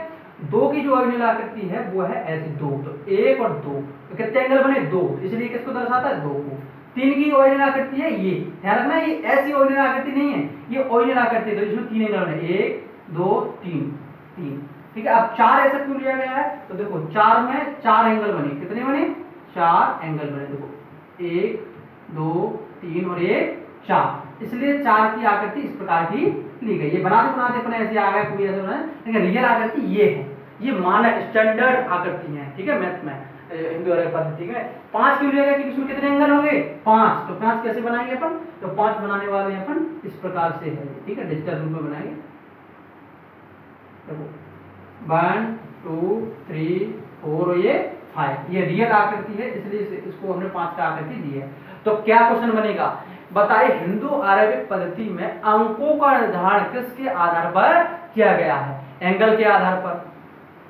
S1: 2 की जो ओरिजिनल आकृति है वो है ऐसी 2, तो 1 और 2, तो कितने एंगल बने 2, इसलिए किसको दर्शाता है 2 को। 3 की ओरिजिनल आकृति है ये, ध्यान रखना ये ऐसी ओरिजिनल आकृति नहीं है, ये ओरिजिनल आकृति है, तो इसमें 3 एंगल बने 1 2 3 3, ठीक है। अब 4 ऐसा क्यों लिया गया है, तो देखो 4 में 4 एंगल बने, कितने बने 4 एंगल बने, देखो 1 2 3 और 1 4, इसलिए 4 की आकृति इस प्रकार की ली गई। ये बनाते बनाते अपने ऐसे आ गया, कोई ऐसे बना, लेकिन रियल आकृति ये है, ये मानक स्टैंडर्ड आकृति है, ठीक है, मैथ में हिंदू अरब पद्धति में। 5 क्यों लिया गया क्योंकि इसमें कितने एंगल होंगे 5, तो 5 कैसे बनाएंगे अपन, तो 5 बनाने वाले हैं अपन इस प्रकार से है, ठीक है, डिजिटल रूप में बनाएंगे। देखो 1 2 3 4 और ये 5, ये रियल आकृति है, इसलिए इसको हमने 5 का आकृति दी है। तो क्या क्वेश्चन बनेगा, बताइए हिंदू अरेबिक पद्धति में अंकों का निर्धारण किसके आधार पर किया गया है, एंगल के आधार पर,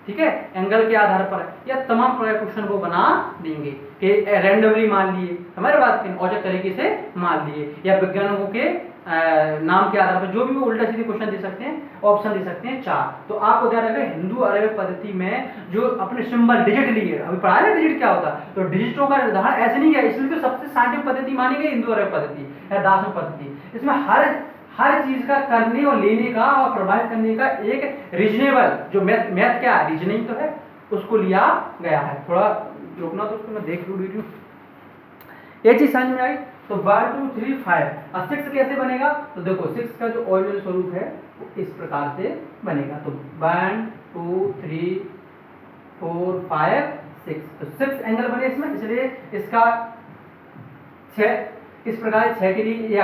S1: ठीक है, एंगल के आधार पर, या तमाम प्रकार क्वेश्चन को बना देंगे कि रैंडमली मान लिए, हमारे बात की औचक तरीके से मान लिए, या वैज्ञानिकों के नाम के आधार पर, जो भी वो उल्टा सीधे क्वेश्चन दे सकते हैं, ऑप्शन दे सकते हैं 4। तो आपको ध्यान रखें हिंदू अरेबिक पद्धति में जो अपने सिंबल डिजिट लिए, अभी पढ़ा है ना डिजिट क्या होता है, तो डिजिटों का निर्धारण ऐसे नहीं किया, इसलिए तो सबसे साइंटिफिक पद्धति मानी गई हिंदू अरेबिक पद्धति या दार्शनिक पद्धति। इसमें हर चीज का करने और लेने का और प्रभावित करने का एक रीजनेबल, जो मैथ क्या है, रीजनिंग तो है, उसको लिया गया है। थोड़ा रुकना तो उसको मैं देख लूँ वीडियो, ये चीज समझ में आई। तो 1 2 3 5 और 6 कैसे बनेगा, तो देखो 6 का जो ओरिजिनल स्वरूप है वो इस प्रकार से बनेगा। तो 1 2 3 4 5 6, तो 6 एंगल बने इसमें, इसलिए इसका 6 इस प्रकार 6 के लिए ये